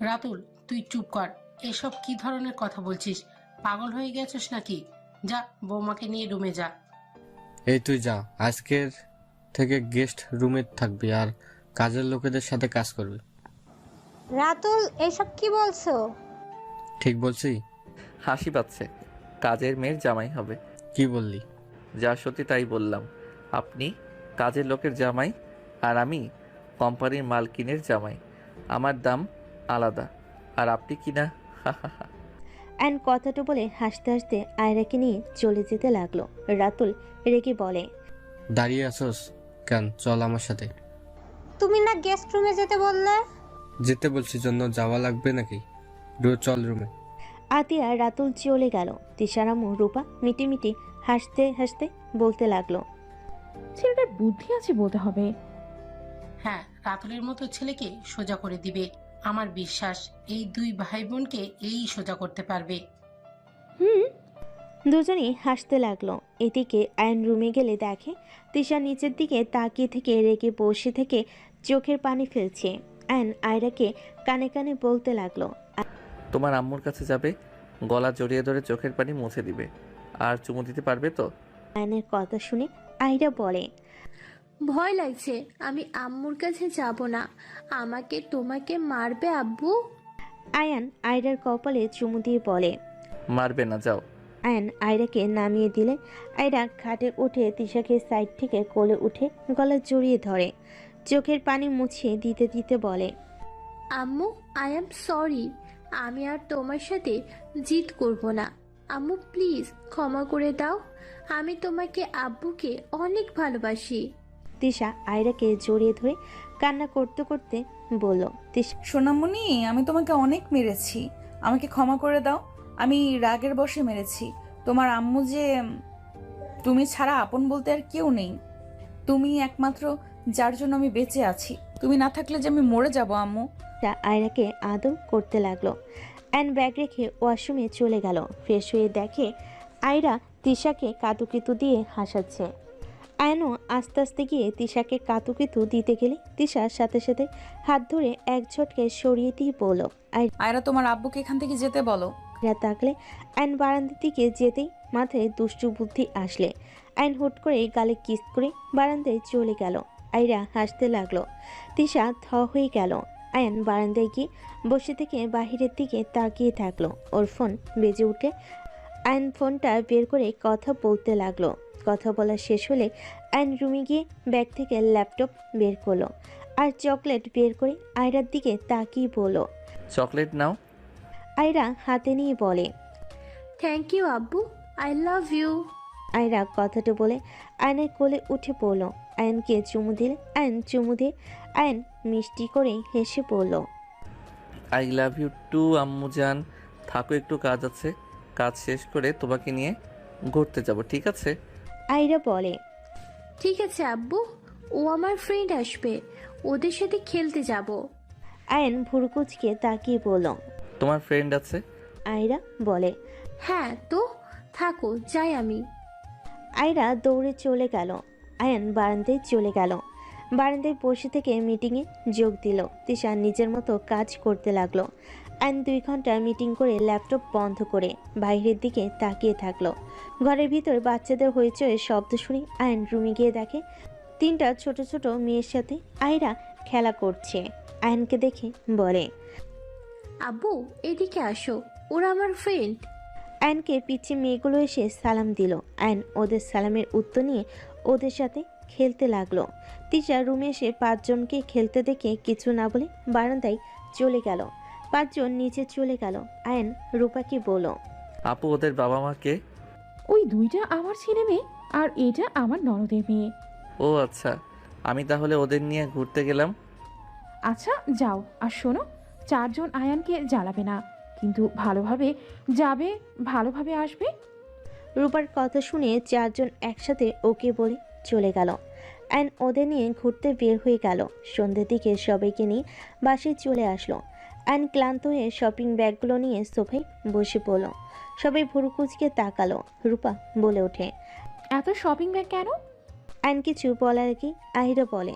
রাতুল, তুই চুপ কর। এসব কি ধরনের কথা বলছিস? পাগল হয়ে গেছিস নাকি? যা, বৌমাকে নিয়ে রুমে যা।
এই তুই যা, আজকের থেকে গেস্ট রুমে থাকবি আর কাজের লোকেদের সাথে কাজ করবি।
রাতুল, এসব কি বলছো?
ঠিক বলছি?
হাসি পাচ্ছে। কাজের মেয়ের জামাই হবে।
কি বললি?
যা সত্যি তাই বললাম। আপনি কাজের লোকের জামাই আর আমি কোম্পানির মালকিনের জামাই। আমার দাম আলাদা, আর আপনি কি না?
অ্যান কথাটা বলে হাসতে হাসতে আয়রাকে নিয়ে চলে যেতে লাগলো। রাতুল রেগে বলে,
দাঁড়িয়ে আসোস কেন? চল আমার সাথে।
তুমি না গেস্ট রুমে যেতে বললে?
যেতে বলছি জন্য যাওয়া লাগবে নাকি? চল রুমে।
আতিয়া রাতুল চলে গেল। তিশার আম্মু রূপা মিটিমিটি হাসতে হাসতে বলতে লাগলো,
ছেলেটার বুদ্ধি আছে বলতে হবে।
হ্যাঁ, রাতুলের মতো ছেলেকে সোজা করে দিবে। আমার বিশ্বাস এই দুই ভাই বোনকে এই সোজা করতে পারবে।
হুম।
দুজনেই হাসতে লাগলো। এদিকে আয়ন রুমে গেলে দেখে তিশা নিচের দিকে তাকিয়ে থেকে রেগে বসে থেকে চোখের পানি ফেলছে। আয়ন আয়রাকে কানে কানে বলতে লাগলো,
তোমার আম্মুর কাছে যাবে, গলা জড়িয়ে ধরে চোখের পানি মুছে দিবে, আর চুমু দিতে পারবে তো?
আয়নের কথা শুনে আয়রা বলে,
ভয় লাগছে, আমি আম্মুর কাছে যাব না। আমাকে তোমাকে মারবে আব্বু।
আয়ান আয়রার কপালে চুমু দিয়ে বলে।
মারবে না, যাও।
আয়ন আয়রাকে নামিয়ে দিলে আয়রা খাটে উঠে তিশাকে সাইড থেকে কোলে উঠে গলা জড়িয়ে ধরে, চোখের পানি মুছিয়ে দিতে দিতে বলে,
আম্মু, আই এম সরি। আমি আর তোমার সাথে জিদ করব না। আম্মু প্লিজ ক্ষমা করে দাও। আমি তোমাকে আব্বুকে অনেক ভালোবাসি।
তিশা আয়রাকে জড়িয়ে ধরে কান্না করতে করতে বলল,
সোনামণি, আমি তোমাকে অনেক মেরেছি, আমাকে ক্ষমা করে দাও। আমি রাগের বশে মেরেছি। তোমার আম্মু যে তুমি ছাড়া আপন বলতে আর কেউ নেই। তুমি একমাত্র যার জন্য আমি বেঁচে আছি। তুমি না থাকলে যে আমি মরে যাব আম্মু।
আয়রাকে আদর করতে লাগলো। অ্যান্ড ব্যাগ রেখে ওয়াশরুমে চলে গেল। ফ্রেশ হয়ে দেখে আয়রা তিশাকে কাতুকিতু দিয়ে হাসাচ্ছে। আয়নও আস্তে আস্তে গিয়ে তিশাকে কাতুকিতু দিতে গেলে তিশার সাথে সাথে হাত ধরে এক ঝটকে সরিয়ে দিয়ে বলল,
আয়রা, তোমার আব্বুকে এখান থেকে যেতে বলো।
আয়রা তাকলে আয়ন বারান্দার দিকে যেতেই মাথায় দুষ্টু বুদ্ধি আসলে আয়ন হুট করে গালে কিস করে বারান্দায় চলে গেল। আয়রা হাসতে লাগলো। তিশা থ হয়ে গেল। আয়ন বারান্দায় গিয়ে বসে থেকে বাহিরের দিকে তাকিয়ে থাকলো। ওর ফোন বেজে উঠে আয়ন ফোনটা বের করে কথা বলতে লাগলো। কথা বলা শেষ হলে আয়ন রুমে গিয়ে ব্যাগ থেকে ল্যাপটপ বের করলো আর চকলেট বের করে আয়রার দিকে তাকিয়ে বলল,
চকলেট নাও।
আয়রা হাতে নিয়ে বলে,
থ্যাংক ইউ আব্বু, আই লাভ ইউ।
আয়রা কথাটা বলে আয়নের কোলে উঠে পড়ল। আয়নকে চুমু দিলে আয়ন চুমু দিয়ে আয়ন মিষ্টি করে হেসে পড়ল,
আই লাভ ইউ টু আম্মু জান। থাকো, একটু কাজ আছে, কাজ শেষ করে তোমাকে নিয়ে ঘুরতে যাব, ঠিক আছে?
আয়রা বলে,
ঠিক আছে আব্বু, ও আমার ফ্রেন্ড আসবে, ওদের সাথে খেলতে যাব।
আয়ন ভুরুকুচকে তাকিয়ে বলল,
তোমার ফ্রেন্ড আছে?
আয়রা বলে,
হ্যাঁ তো, থাকো, যাই আমি।
আয়রা দৌড়ে চলে গেল। আয়ন বারান্দায় চলে গেল। বারান্দায় বসে থেকে মিটিংয়ে যোগ দিল। তিশা নিজের মতো কাজ করতে লাগলো। আয়ন 2 ঘন্টা মিটিং করে ল্যাপটপ বন্ধ করে বাইরের দিকে তাকিয়ে থাকলো। ঘরের ভিতর বাচ্চাদের হইচই শব্দ শুনে আয়ন রুমে গিয়ে দেখে 3টা ছোট ছোট মেয়ের সাথে আয়রা খেলা করছে। আয়নকে দেখে বলে,
আব্বু, এদিকে আসো, ওরা আমার ফ্রেন্ড।
আয়নকে পিছে মেয়েগুলো এসে সালাম দিল। আয়ন ওদের সালামের উত্তর নিয়ে ওদের সাথে খেলতে লাগলো। তিশা রুমে এসে 5 জনকে খেলতে দেখে কিছু না বলে বারান্দায় চলে গেল। 5 জন নিচে চলে গেল। আয়ন রূপাকে বলল,
আপু, ওদের বাবা মা কে?
ওই 2টা আমার ছেলে মেয়ে আর এটা আমার ননদের মেয়ে।
ও আচ্ছা, আমি তাহলে ওদের নিয়ে ঘুরতে গেলাম।
আচ্ছা যাও, আর শোনো, 4 জন আয়ানকে জ্বালাবে না, কিন্তু ভালোভাবে যাবে, ভালোভাবে আসবে।
রূপার কথা শুনে 4 জন একসাথে ওকে বলে চলে গেল। আয়ন ওদের নিয়ে ঘুরতে বের হয়ে গেল। সন্ধ্যের দিকে সবাইকে নিয়ে বাসায় চলে আসলো। আয়ন ক্লান্ত হয়ে শপিং ব্যাগগুলো নিয়ে সোফায় বসে পড়ল। সবাই ভুরুকুচকে তাকালো। রূপা বলে ওঠে,
এত শপিং ব্যাগ কেন?
আয়ন কিছু বলার কি আহিরা বলে,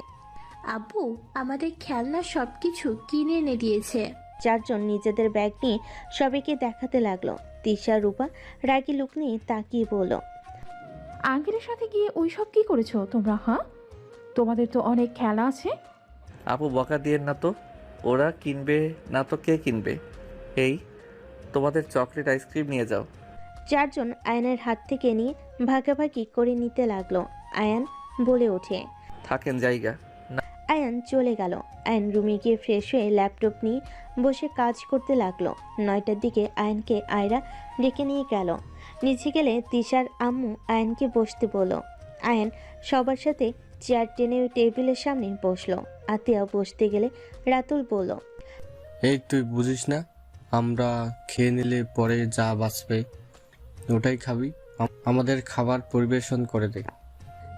আব্বু আমাদের খেলনা সবকিছু কিনে এনে দিয়েছে।
4 জন নিজেদের ব্যাগ নিয়ে সবাইকে দেখাতে লাগলো। তিশা রূপা রাগী লুক নিয়ে তাকিয়ে বলল,
আঙ্কেলের সাথে গিয়ে ওইসব কি করেছো তোমরা? হ্যাঁ, তোমাদের তো অনেক খেলা আছে।
আপু, বকা দিয়ে না তো, ওরা কিনবে না তো কে কিনবে? এই, তোমাদের চকলেট আইসক্রিম নিয়ে যাও।
4 জন আয়নের হাত থেকে নিয়ে ভাগাভাগি করে নিতে লাগলো। আয়ান বলে ওঠে,
থাকেন জায়গা।
আয়ান চলে গেল। আয়ন রুমে গিয়ে ফ্রেশ হয়ে ল্যাপটপ নিয়ে বসে কাজ করতে লাগলো। 9টার দিকে আয়নকে আয়রা ডেকে নিয়ে গেল। নিচে গেলে তিশার আম্মু আয়নকে বসতে বলল। আয়ন সবার সাথে চেয়ার টেনে টেবিলের সামনে বসলো। আতিয়া বসতে গেলে রাতুল বলল,
এই তুই বুঝিস না, আমরা খেয়ে নিলে পরে যা বাঁচবে ওটাই খাবি। আমাদের খাবার পরিবেশন করে দে।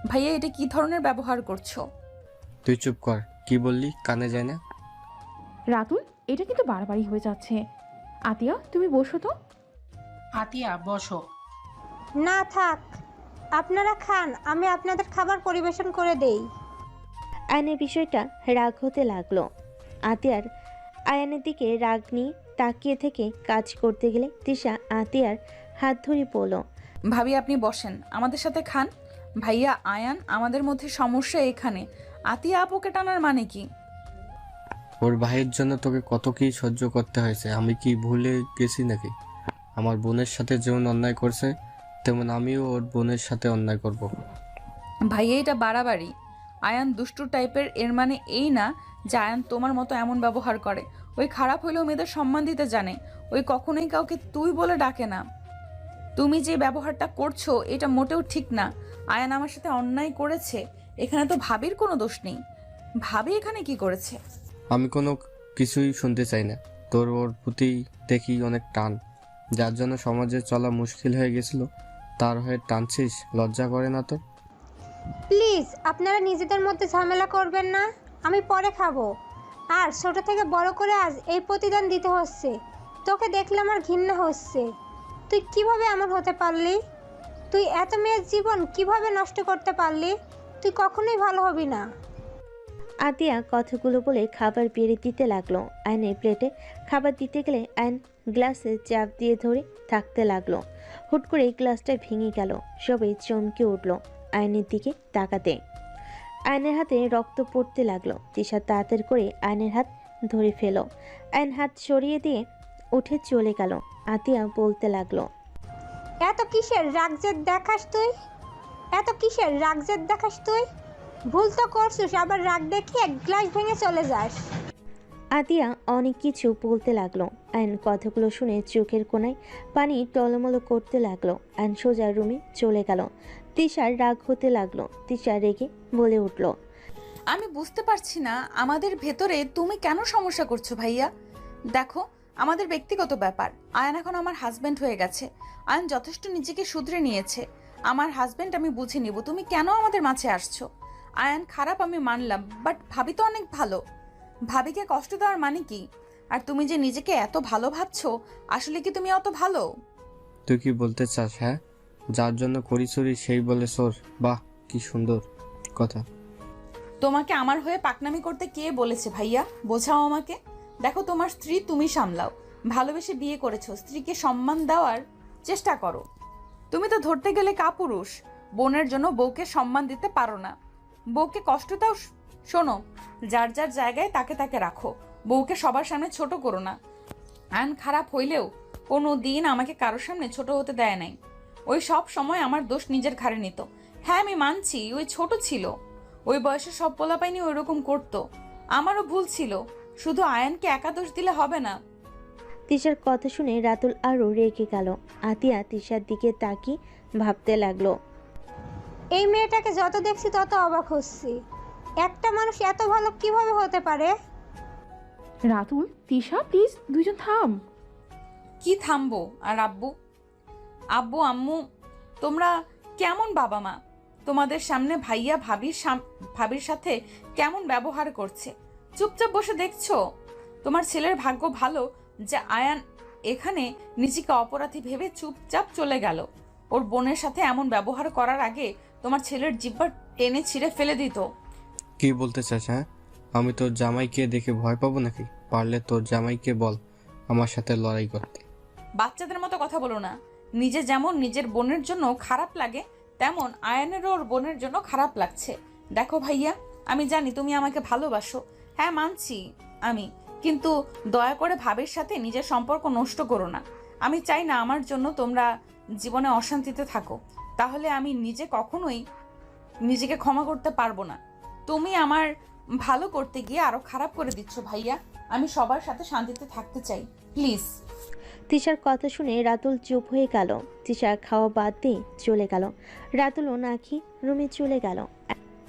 ভাইয়া এটা কি ধরনের ব্যবহার করছো?
তুই চুপ কর, কি বললি কানে যায় না?
রাতুল, এটা কিন্তু বাড়াবাড়ি হয়ে যাচ্ছে। আতিয়া, তুমি বসো তো।
আতিয়া বসো।
না থাক, আপনারা খান, আমি আপনাদের খাবার পরিবেশন করে দেই।
আয়নের বিষয়টা রাগ হতে লাগলো। আতিয়ার আয়ানের দিকে রাগ নিয়ে তাকিয়ে থেকে কাজ করতে গেলে তিশা আতিয়ার হাত ধরে বলল,
ভাবি আপনি বসেন, আমাদের সাথে খান। ভাইয়া আয়ান, আমাদের মধ্যে সমস্যা এখানে। আতিয়া আপুকে টানার মানে কি?
ওর ভাইয়ের জন্য তোকে কত কি সহ্য করতে হয়েছে, আমি কি ভুলে গেছি নাকি? আমার বোনের সাথে যেমন অন্যায় করছে তেমন আমিও ওর বোনের সাথে অন্যায় করব।
ভাইয়া এটা বাড়াবাড়ি। আয়ান দুষ্টু টাইপের, এর মানে এই না যে আয়ান তোমার মতো এমন ব্যবহার করে। ওই খারাপ হইলেও মেয়েদের সম্মান দিতে জানে। ওই কখনোই কাউকে তুই বলে ডাকে না। তুমি যে ব্যবহারটা করছো এটা মোটেও ঠিক না। আয়ান আমার সাথে অন্যায় করেছে, এখানে তো ভাবির কোনো দোষ নেই। ভাবি এখানে কি করেছে?
আমি কোনো কিছুই শুনতে চাই না। তোর ওর প্রতি দেখি অনেক টান, যার জন্য সমাজে চলা মুশকিল হয়ে গেছিল, তার হয়ে টানছিস, লজ্জা করে না তোর?
প্লিজ আপনারা নিজেদের মধ্যে ঝামেলা করবেন না, আমি পরে খাবো। আর ছোট থেকে বড় করে আজ এই প্রতিদান দিতে হচ্ছে। তোকে দেখলে আমার ঘৃণা হচ্ছে। তুই কিভাবে এমন হতে পারলি? তুই এত মেয়ের জীবন কিভাবে নষ্ট করতে পারলি? তুই কখনোই ভালো হবি না।
আতিয়া কথাগুলো বলে খাবার বেড়ে দিতে লাগলো। আয়নের প্লেটে খাবার দিতে গেলে আয়ন গ্লাসে চাপ দিয়ে ধরে থাকতে লাগলো। হুট করে গ্লাসটা ভেঙে গেল। সবাই চমকে উঠল আয়নের দিকে তাকাতে। আয়নের হাতে রক্ত পড়তে লাগলো। তিশা তাড়াতাড়ি করে আয়নের হাত ধরে ফেলো। আয়ন হাত সরিয়ে দিয়ে উঠে চলে গেল। আতিয়া বলতে লাগলো,
এত কিসের রাগজেদ দেখাস তুই? এত কিসের রাগজেদ দেখাস তুই? ভুল তো করছিস, আবার রাগ দেখিয়ে এক গ্লাস ভেঙে চলে যাস।
আতিয়া অনেক কিছু বলতে লাগলো। আয়ন কথাগুলো শুনে চোখের কোণায় পানি টলমলো করতে লাগলো। আয়ন সোজা রুমে চলে গেল। তিশার রাগ হতে লাগলো। তিশা রেগে বলে উঠল,
আমি বুঝতে পারছি না আমাদের ভেতরে তুমি কেন সমস্যা করছো ভাইয়া। দেখো, আমাদের ব্যক্তিগত ব্যাপার। আয়ান এখন আমার হাজবেন্ড হয়ে গেছে। আয়ান যথেষ্ট নিজেকে শুধরে নিয়েছে। আমার হাজবেন্ড আমি বুঝে নিব, তুমি কেন আমাদের মাঝে আসছো? আয়ান খারাপ আমি মানলাম, বাট ভাবি তো অনেক ভালো। ভাবিকে কষ্ট দেওয়ার মানে কি? আর তুমি যে নিজেকে এত ভালো ভাবছো, আসলে কি তুমি অত ভালো?
তুই কি বলতে চাস? হ্যাঁ, যার জন্য করি চুরি সেই বলে সোর। বাহ, কি সুন্দর কথা।
তোমাকে আমার হয়ে পাকনামি করতে কে বলেছে ভাইয়া? বোঝাও আমাকে। দেখো, তোমার স্ত্রী তুমি সামলাও। ভালোবেসে বিয়ে করেছো, স্ত্রীকে সম্মান দেওয়ার চেষ্টা করো। তুমি তো ধরতে গেলে কাপুরুষ। বোনের জন্য বউকে সম্মান দিতে পারো না, বউকে কষ্ট দাও। শোনো, যার যার জায়গায় তাকে তাকে রাখো। বউকে সবার সামনে ছোট করো না। আয়ন খারাপ হইলেও কোনো দিন আমাকে কারোর সামনে ছোট হতে দেয় নাই। ওই সব সময় আমার দোষ নিজের ঘাড়ে নিত। হ্যাঁ, আমি মানছি ওই ছোট ছিল। ওই বয়সে সব পোলাপাইনি ওই রকম করতো। আমারও ভুল ছিল। শুধু আয়নকে একা দোষ দিলে হবে না।
তিশার কথা শুনে রাতুল আরও রেগে গেল। আতিয়া তিশার দিকে তাকিয়ে ভাবতে লাগলো,
এই মেয়েটাকে যত দেখছি তত অবাক হচ্ছি। একটা মানুষ এত ভালো কিভাবে হতে পারে?
রাতুল, তিশা, প্লিজ দুইজন থাম।
কি থামবো? আর আব্বু আব্বু আম্মু তোমরা কেমন বাবা মা? তোমাদের সামনে ভাইয়া ভাবির সাথে কেমন ব্যবহার করছে, চুপচাপ বসে দেখছো? তোমার ছেলের ভাগ্য ভালো যে আয়ান এখানে নিজেকে অপরাধী ভেবে চুপচাপ চলে গেল। ওর বোনের সাথে এমন ব্যবহার করার আগে তোমার ছেলের জিহ্বা টেনে ছিঁড়ে ফেলে দিত।
কি বলতে চাস? হ্যাঁ, আমি তোর জামাইকে দেখে ভয় পাবো নাকি? পারলে তোর জামাইকে বল আমার সাথে লড়াই করতে।
বাচ্চাদের মতো কথা বলো না। নিজে যেমন নিজের বোনের জন্য খারাপ লাগে, তেমন আয়ানেরও ওর বোনের জন্য খারাপ লাগছে। দেখো ভাইয়া, আমি জানি তুমি আমাকে ভালোবাসো, হ্যাঁ মানছি আমি, কিন্তু দয়া করে ভাবির সাথে নিজের সম্পর্ক নষ্ট করো না। আমি চাই না আমার জন্য তোমরা জীবনে অশান্তিতে থাকো। তাহলে আমি নিজে কখনোই নিজেকে ক্ষমা করতে পারবো না। তুমি আমার ভালো করতে গিয়ে আরো খারাপ করে দিচ্ছ ভাইয়া। আমি সবার সাথে শান্তিতে থাকতে চাই, প্লিজ।
তিশার কথা শুনে রাতুল চুপ হয়ে গেল। তিশা খাওয়া বাদ দিয়ে চলে গেল। রাতুলও না খেয়ে রুমে চলে গেল।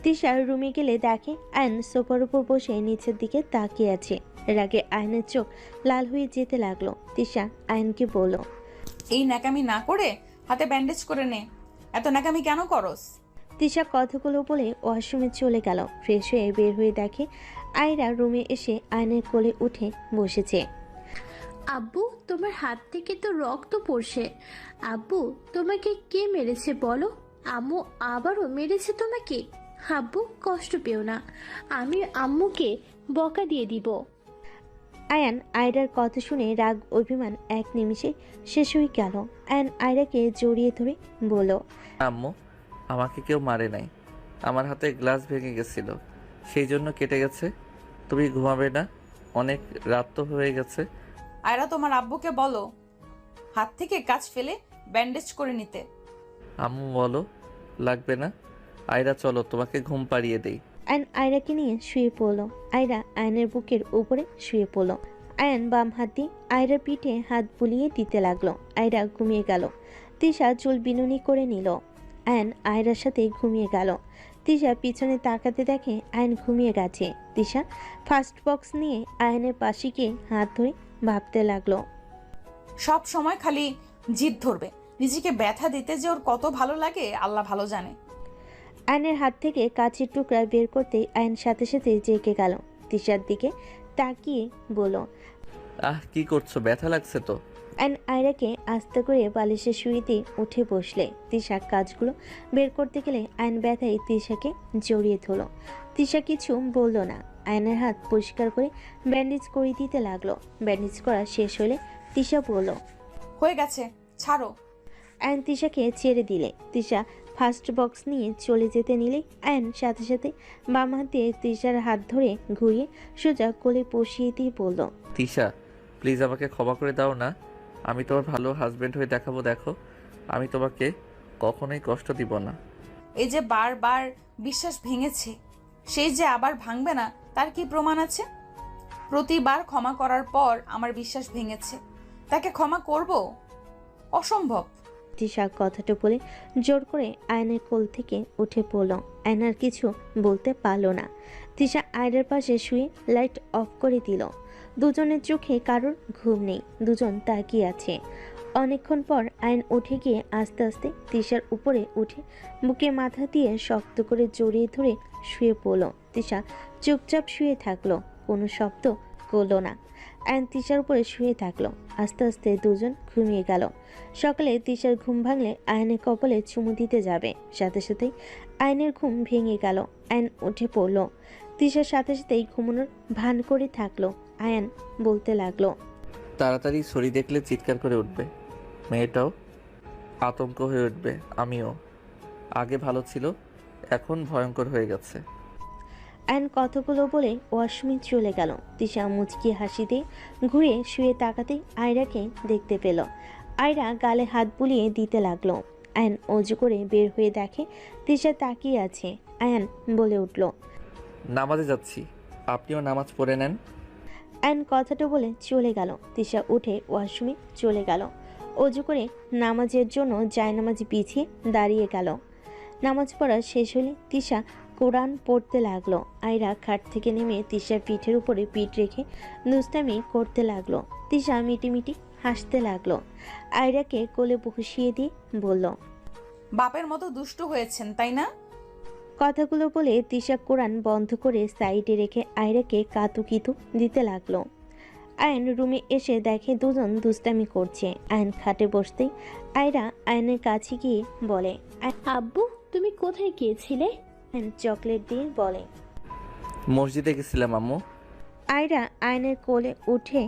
তিশা রুমে গেলে দেখে আয়ন সোফার উপর বসে নিচের দিকে তাকিয়ে আছে। রাগে আয়নের চোখ লাল হয়ে যেতে লাগলো। তিশা আয়নকে বলল,
এই ন্যাকামি না করে হাতে ব্যান্ডেজ করে নে। এত ন্যাকামি কেন করস?
তিশা কথাগুলো বলে ওয়াশরুমে চলে গেল। ফ্রেশ হয়ে বের হয়ে দেখে আয়রা রুমে এসে আয়নের কোলে উঠে বসেছে।
আব্বু, তোমার হাত থেকে তো রক্ত পড়ছে। আব্বু, তোমাকে কে মেরেছে বলো? আম্মু আবারও মেরেছে তোমাকে? আব্বু, কষ্ট পেও না, আমি আম্মুকে বকা দিয়ে দিব।
আয়ান আয়রার কথা শুনে রাগ অভিমান এক নিমিষে শেষ হয়ে গেল। আয়ান আয়রাকে জড়িয়ে ধরে বলল,
আম্মু, আমাকে কেউ মারে নাই। আমার হাতে গ্লাস ভেঙে গেছিল, সেই জন্য কেটে গেছে। তুমি ঘুমাবে না? অনেক রাত তো হয়ে গেছে।
আয়রা, তোমার আব্বুকে বলো হাত থেকে কাজ ফেলে ব্যান্ডেজ করে নিতে।
আম্মু বলো লাগবে না। আয়রা চলো তোমাকে ঘুম পাড়িয়ে দেই।
আয়ন আয়রাকে নিয়ে শুয়ে পড়ল। আয়রা আয়নের বুকের উপরে শুয়ে পড়ল। আয়ন বাম হাত দিয়ে আয়রার পিঠে হাত বুলিয়ে দিতে লাগলো। আয়রা ঘুমিয়ে গেল। তিশা চুল বিনুনি করে নিল। আয়ন আয়রার সাথে ঘুমিয়ে গেল। তিশা পিছনে তাকাতে দেখে আয়ন ঘুমিয়ে গেছে। তিশা ফার্স্ট বক্স নিয়ে আয়নের পাশে গিয়ে হাত ধরে ভাবতে লাগলো।
সব সময় খালি জিদ ধরবে। নিজেকে ব্যথা দিতে যে ওর কত ভালো লাগে আল্লাহ ভালো জানে।
আয়নের হাত থেকে কাঁচের টুকরা বের করতেই আয়ন সাথে সাথে জেগে গেল। তিশার দিকে তাকিয়ে বলল,
কি করছো? ব্যথা লাগছে তো?
আয়ন আয়রাকে আস্তে করে বালিশে শুয়ে দিয়ে উঠে বসলে। তিশা কাজগুলো বের করতে গেলে আয়ন ব্যথায় তিশাকে জড়িয়ে ধরল। তিশা কিছু বলল না। আয়নের হাত পরিষ্কার করে ব্যান্ডেজ করে দিতে লাগলো। ব্যান্ডেজ করা শেষ হলে তিশা বলল,
হয়ে গেছে, ছাড়ো।
আয়ন তিশাকে ছেড়ে দিলে। তিশা ফার্স্ট বক্স নিয়ে চলে যেতে নিলে আয়ন সাথে সাথে বাম হাত দিয়ে তিশার হাত ধরে ঘুরিয়ে সোজা কোলে বসিয়ে দিয়ে বলল,
তিশা, প্লিজ আমাকে ক্ষমা করে দাও না। আমি তোমার ভালো হাজবেন্ড হয়ে দেখাবো। দেখো, আমি তোমাকে কখনোই কষ্ট দিব না।
এই যে বারবার বিশ্বাস ভেঙেছে, সেই যে আবার ভাঙবে না তার কি প্রমাণ আছে? প্রতিবার ক্ষমা করার পর আমার বিশ্বাস ভেঙেছে, তাকে ক্ষমা করব? অসম্ভব।
তিশা কথাটা বলে জোর করে আয়নের কোল থেকে উঠে পড়ল। আয়ন আর কিছু বলতে পারল না। তিশা আয়নের পাশে শুয়ে লাইট অফ করে দিল। দুজনের চোখে কারোর ঘুম নেই, দুজন তাকিয়ে আছে। অনেকক্ষণ পর আয়ন উঠে গিয়ে আস্তে আস্তে তিশার উপরে উঠে বুকে মাথা দিয়ে শক্ত করে জড়িয়ে ধরে শুয়ে পড়ল। তিশা চুপচাপ শুয়ে থাকলো, কোনো শব্দ করলো না। আয়ন তিশার উপরে শুয়ে থাকলো। আস্তে আস্তে দুজন ঘুমিয়ে গেল। সকালে তিশার ঘুম ভাঙলে আয়নের কপালে চুমু দিতে যাবে, সাথে সাথেই আয়নের ঘুম ভেঙে গেল। আয়ন উঠে পড়ল। তিশার সাথে সাথেই ঘুমানোর ভান করে থাকলো। আয়ন বলতে লাগলো,
তাড়াতাড়ি ছড়ি দেখলে চিৎকার করে উঠবে। মেয়েটাও আতঙ্ক হয়ে উঠবে। আমিও। আগে ভালো ছিল, এখন ভয়ঙ্কর হয়ে গেছে।
আয়ন কথাগুলো বলে ওয়াশরুমে চলে গেল। তিশা মুচকি হাসি দিয়ে ঘুরে শুয়ে তাকাতেই আয়রাকে দেখতে পেল। আয়রা গালে হাত বুলিয়ে দিতে লাগলো। আয়ন অজু করে বের হয়ে দেখে তিশা তাকিয়ে আছে। আয়ন বলে উঠল,
নামাজে যাচ্ছি, আপনিও নামাজ পড়ে নেন।
আয়ন কথাটা বলে চলে গেল। তিশা উঠে ওয়াশরুমে চলে গেল। অজু করে নামাজের জন্য জায়নামাজ বিছিয়ে দাঁড়িয়ে গেল। নামাজ পড়া শেষ হলে তিশা কোরআন পড়তে লাগলো। আয়রা খাট থেকে নেমে তিশার পিঠের উপরে পিঠ রেখে দুষ্টামি করতে লাগলো। তিশা মিটিমিটি হাসতে লাগলো। আয়রাকে কোলে বসিয়ে দিয়ে বলল,
বাপের মতো দুষ্ট হয়েছেন তাই না?
কথাগুলো বলে তিশা কোরআন বন্ধ করে সাইডে রেখে আয়রাকে কাতুকিতু দিতে লাগলো। আয়ন রুমে এসে দেখে দুজন দুষ্টামি করছে। আয়ন খাটে বসতেই আয়রা আয়নের কাছে গিয়ে বলে,
আব্বু, তুমি কোথায় গিয়েছিলে?
আয়ন চকলেট দিয়ে বলে,
মসজিদে গেছিলাম আম্মু।
আয়রা আয়নের কোলে উঠে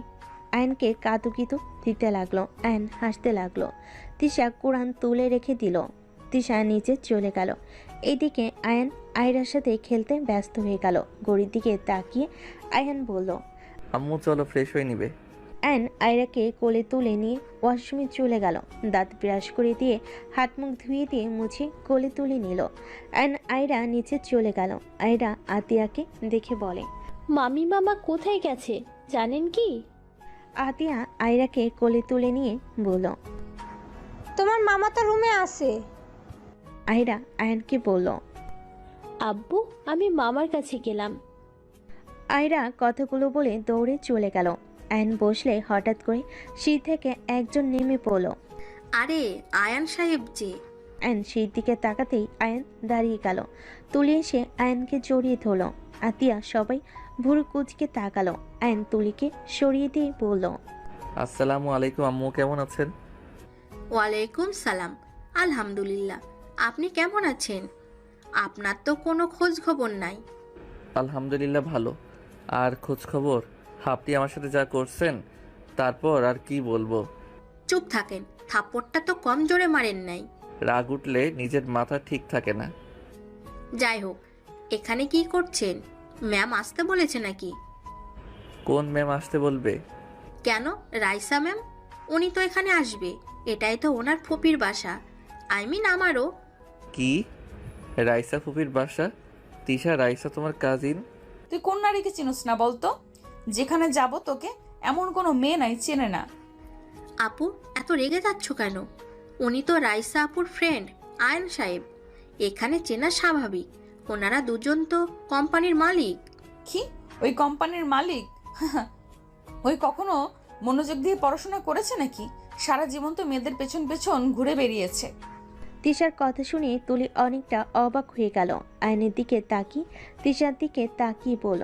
আয়নকে কাতুকিতু দিতে লাগলো। আয়ন হাসতে লাগলো। তিশা কোরআন তুলে রেখে দিল। তিশা নিচে চলে গেল। এইদিকে আয়ন আয়রার সাথে খেলতে ব্যস্ত হয়ে গেল। ঘড়ির দিকে তাকিয়ে আয়ন বলল,
আম্মু চলো ফ্রেশ হয়ে নিবে।
আয়ন আয়রাকে কোলে তুলে নিয়ে ওয়াশরুমে চলে গেল। দাঁত ব্রাশ করে দিয়ে হাত মুখ ধুয়ে দিয়ে মুছে কোলে তুলে নিল। আয়ন আয়রা নিচে চলে গেল। আয়রা আতিয়াকে দেখে বলে,
মামি মামা কোথায় গেছে জানেন কি?
আতিয়া আয়রাকে কোলে তুলে নিয়ে বলল,
তোমার মামা তো রুমে আছে।
আয়রা আয়নকে বলল,
আব্বু আমি মামার কাছে গেলাম।
আয়রা কথাগুলো বলে দৌড়ে চলে গেল। আয়ন বসলে হঠাৎ করে সিঁড়ি থেকে একজন নেমে পড়ল।
আরে আয়ান সাহেব যে।
আয়ন সিঁড়ির দিকে তাকাতেই আয়ন দাঁড়িয়ে গেল। তুলি এসে আয়নকে জড়িয়ে ধরল। আতিয়া সবাই ভুরু কুচকে তাকালো। আয়ন তুলিকে সরিয়ে দিয়ে বলল,
আসসালামু আলাইকুম আম্মু, কেমন আছেন?
ওয়ালাইকুম সালাম। আলহামদুলিল্লাহ, আপনি কেমন আছেন? আপনার তো কোনো খোঁজ খবর নাই।
আলহামদুলিল্লাহ ভালো। আর খোঁজ খবর? আপনি আমার সাথে যা করছেন তারপর আর কি বলবো।
চুপ থাকেন, থাপ্পড়টা তো কম জোরে মারেন নাই।
রাগ উঠলে নিজের মাথা ঠিক থাকে না।
যাই হোক, এখানে কি করছেন? ম্যাম আসতে বলেছে নাকি?
কোন ম্যাম আসতে বলবে?
কেন, রাইসা ম্যাম? উনি তো এখানে আসবে, এটাই তো ওনার ফুপির বাসা। আই মিন আমারও।
কি? রাইসা ফুপির বাসা? তিশা, রাইসা তোমার কাজিন?
তুই কোন নারীকে চিনিস না বলতো? যেখানে যাব তোকে এমন কোনো মেয়ে নাই চেনে না।
আপু এত রেগে যাচ্ছ কেন? উনি তো রাইসা আপুর ফ্রেন্ড আয়ন সাহেব। এখানে চেনা স্বাভাবিক, ওনারা দুজন তো কোম্পানির মালিক।
কি ওই কোম্পানির মালিক? ওই কখনো মনোযোগ দিয়ে পড়াশোনা করেছে নাকি? সারা জীবন তো মেয়েদের পেছন পেছন ঘুরে বেরিয়েছে।
তিশার কথা শুনে তুলি অনেকটা অবাক হয়ে গেল। আয়নের দিকে তাকিয়ে তিশার দিকে তাকিয়ে বলল,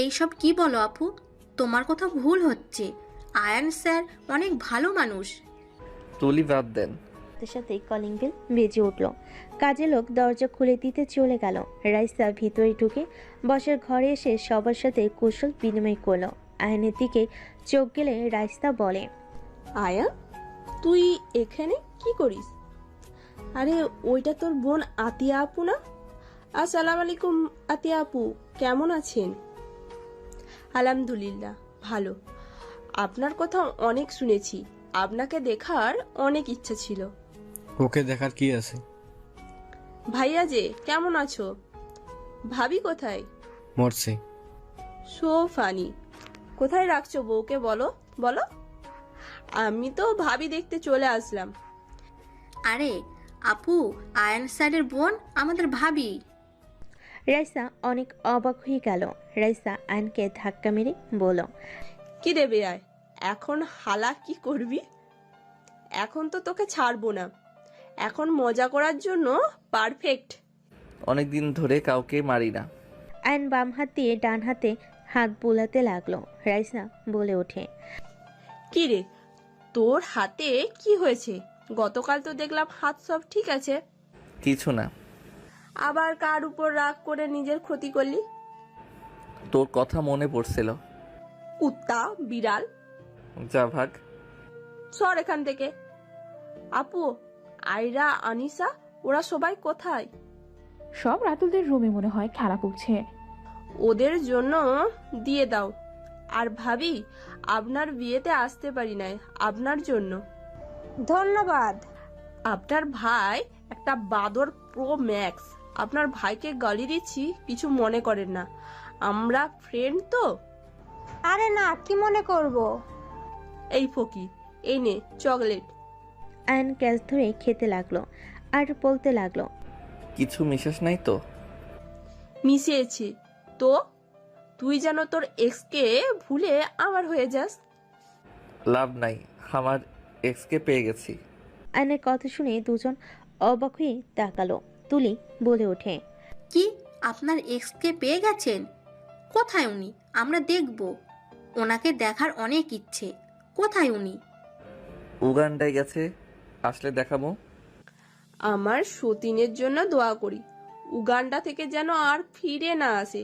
এইসব কি বলো আপু? তোমার কথা ভুল হচ্ছে। আয়ান স্যার অনেক ভালো মানুষ।
তুলি বাদ দেন।
সাথে সাথে কলিং বেল বেজে উঠল। কাজের লোক দরজা খুলে দিতে চলে গেল। রাইসা ভিতরে ঢুকে বসার ঘরে এসে সবার সাথে কুশল বিনিময় করলো। আয়নের দিকে চোখ গেলে রাইসা বলে,
আয়া তুই এখানে কি করিস? আরে ওইটা তোর বোন আতিয়া আপু না? আসসালামু আলাইকুম আতিয়া আপু, কেমন আছেন? আলহামদুলিল্লাহ ভালো। আপনার কথা অনেক শুনেছি, আপনাকে দেখার অনেক ইচ্ছা ছিল।
ওকে দেখার কি আছে?
ভাইয়া যে কেমন আছো? ভাবি কোথায়?
মরছে।
So funny. কোথায় রাখছো বউকে, বলো বলো। আমি তো ভাবি দেখতে চলে আসলাম।
আরে আপু, আয়ান স্যারের বোন আমাদের ভাবি।
রাইসা অনেক অবাক হয়ে গেল। রাইসা আয়নকে ধাক্কা মেরে বলল,
কি দেবে আয়, এখন হালা কি করবি? এখন তো তোকে ছাড়বো না, এখন মজা করার জন্য পারফেক্ট।
অনেকদিন ধরে কাউকে মারি না।
আয়ন বাম হাত দিয়ে ডান হাতে হাত বোলাতে লাগলো। রাইসা বলে ওঠে,
কি রে তোর হাতে কি হয়েছে? গতকাল তো দেখলাম হাত সব ঠিক আছে।
কিছু না।
আবার কার উপর রাগ করে নিজের ক্ষতি করলি?
তোর কথা মনে পড়ছিল।
কুত্তা বিড়াল,
যা ভাগ।
সর এখান থেকে। আপু, আয়রা, আনিসা ওরা সবাই কোথায়?
সব রাতুলদের রুমে মনে হয় খেলা করছে।
ওদের জন্য দিয়ে দাও। আর ভাবি, আপনার বিয়েতে আসতে পারি নাই আপনার জন্য।
ধন্যবাদ।
আপনার ভাই একটা বাদর প্রো ম্যাক্স। আপনার ভাইকে গালি দিচ্ছি, কিছু মনে করেন না, আমরা ফ্রেন্ড তো।
আরে না, কি মনে করব?
এই ফকি, এই নে চকলেট।
আয়ন গ্যাস ধরে খেতে লাগলো আর বলতে লাগলো,
কিছু মিশাস নাই তো?
মিশিয়েছি তো। তুই যেন তোর এক্সকে ভুলে আমার হয়ে যাস।
লাভ নাই, আমার এক্সকে পেয়ে গেছি।
আয়নের কথা শুনে দুজন অবাক হয়ে তাকালো। তুলি বলে ওঠে,
কি, আপনার এক্সকে পেয়ে গেছেন? কোথায় উনি? আমরা দেখব। ওনাকে দেখার অনেক ইচ্ছে। কোথায় উনি?
উগান্ডায় গেছে, আসলে দেখাবো।
আমার সতীনের জন্য দোয়া করি, উগান্ডা থেকে যেন আর ফিরে না আসে।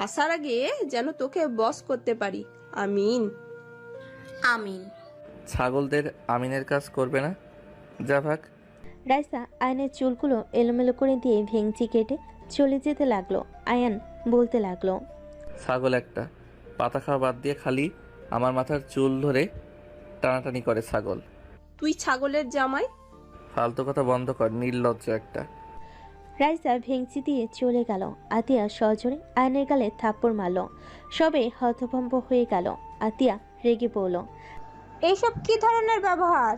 আসার আগে যেন তোকে বস করতে পারি। আমিন।
আমিন।
ছাগলদের আমিনের কাজ করবে না, যা ভাগ।
রাইসা আয়নের চুলগুলো এলোমেলো করে দিয়ে ভেঙচি কেটে চলে যেতে লাগলো। আয়ান বলতে লাগলো,
ছাগল একটা, পাতা খাওয়া বাদ দিয়ে খালি আমার মাথার চুল ধরে টানাটানি করে ছাগল।
তুই ছাগলের জামাই?
ফালতু কথা বন্ধ কর, নির্লজ্জ একটা।
রাইসা ভেঙচি দিয়ে চলে গেল। আতিয়া সজোরে আয়নের গালে থাপ্পড় মারল। সবে হতভম্ব হয়ে গেল। আতিয়া রেগে পড়ল,
এইসব কি ধরনের ব্যবহার?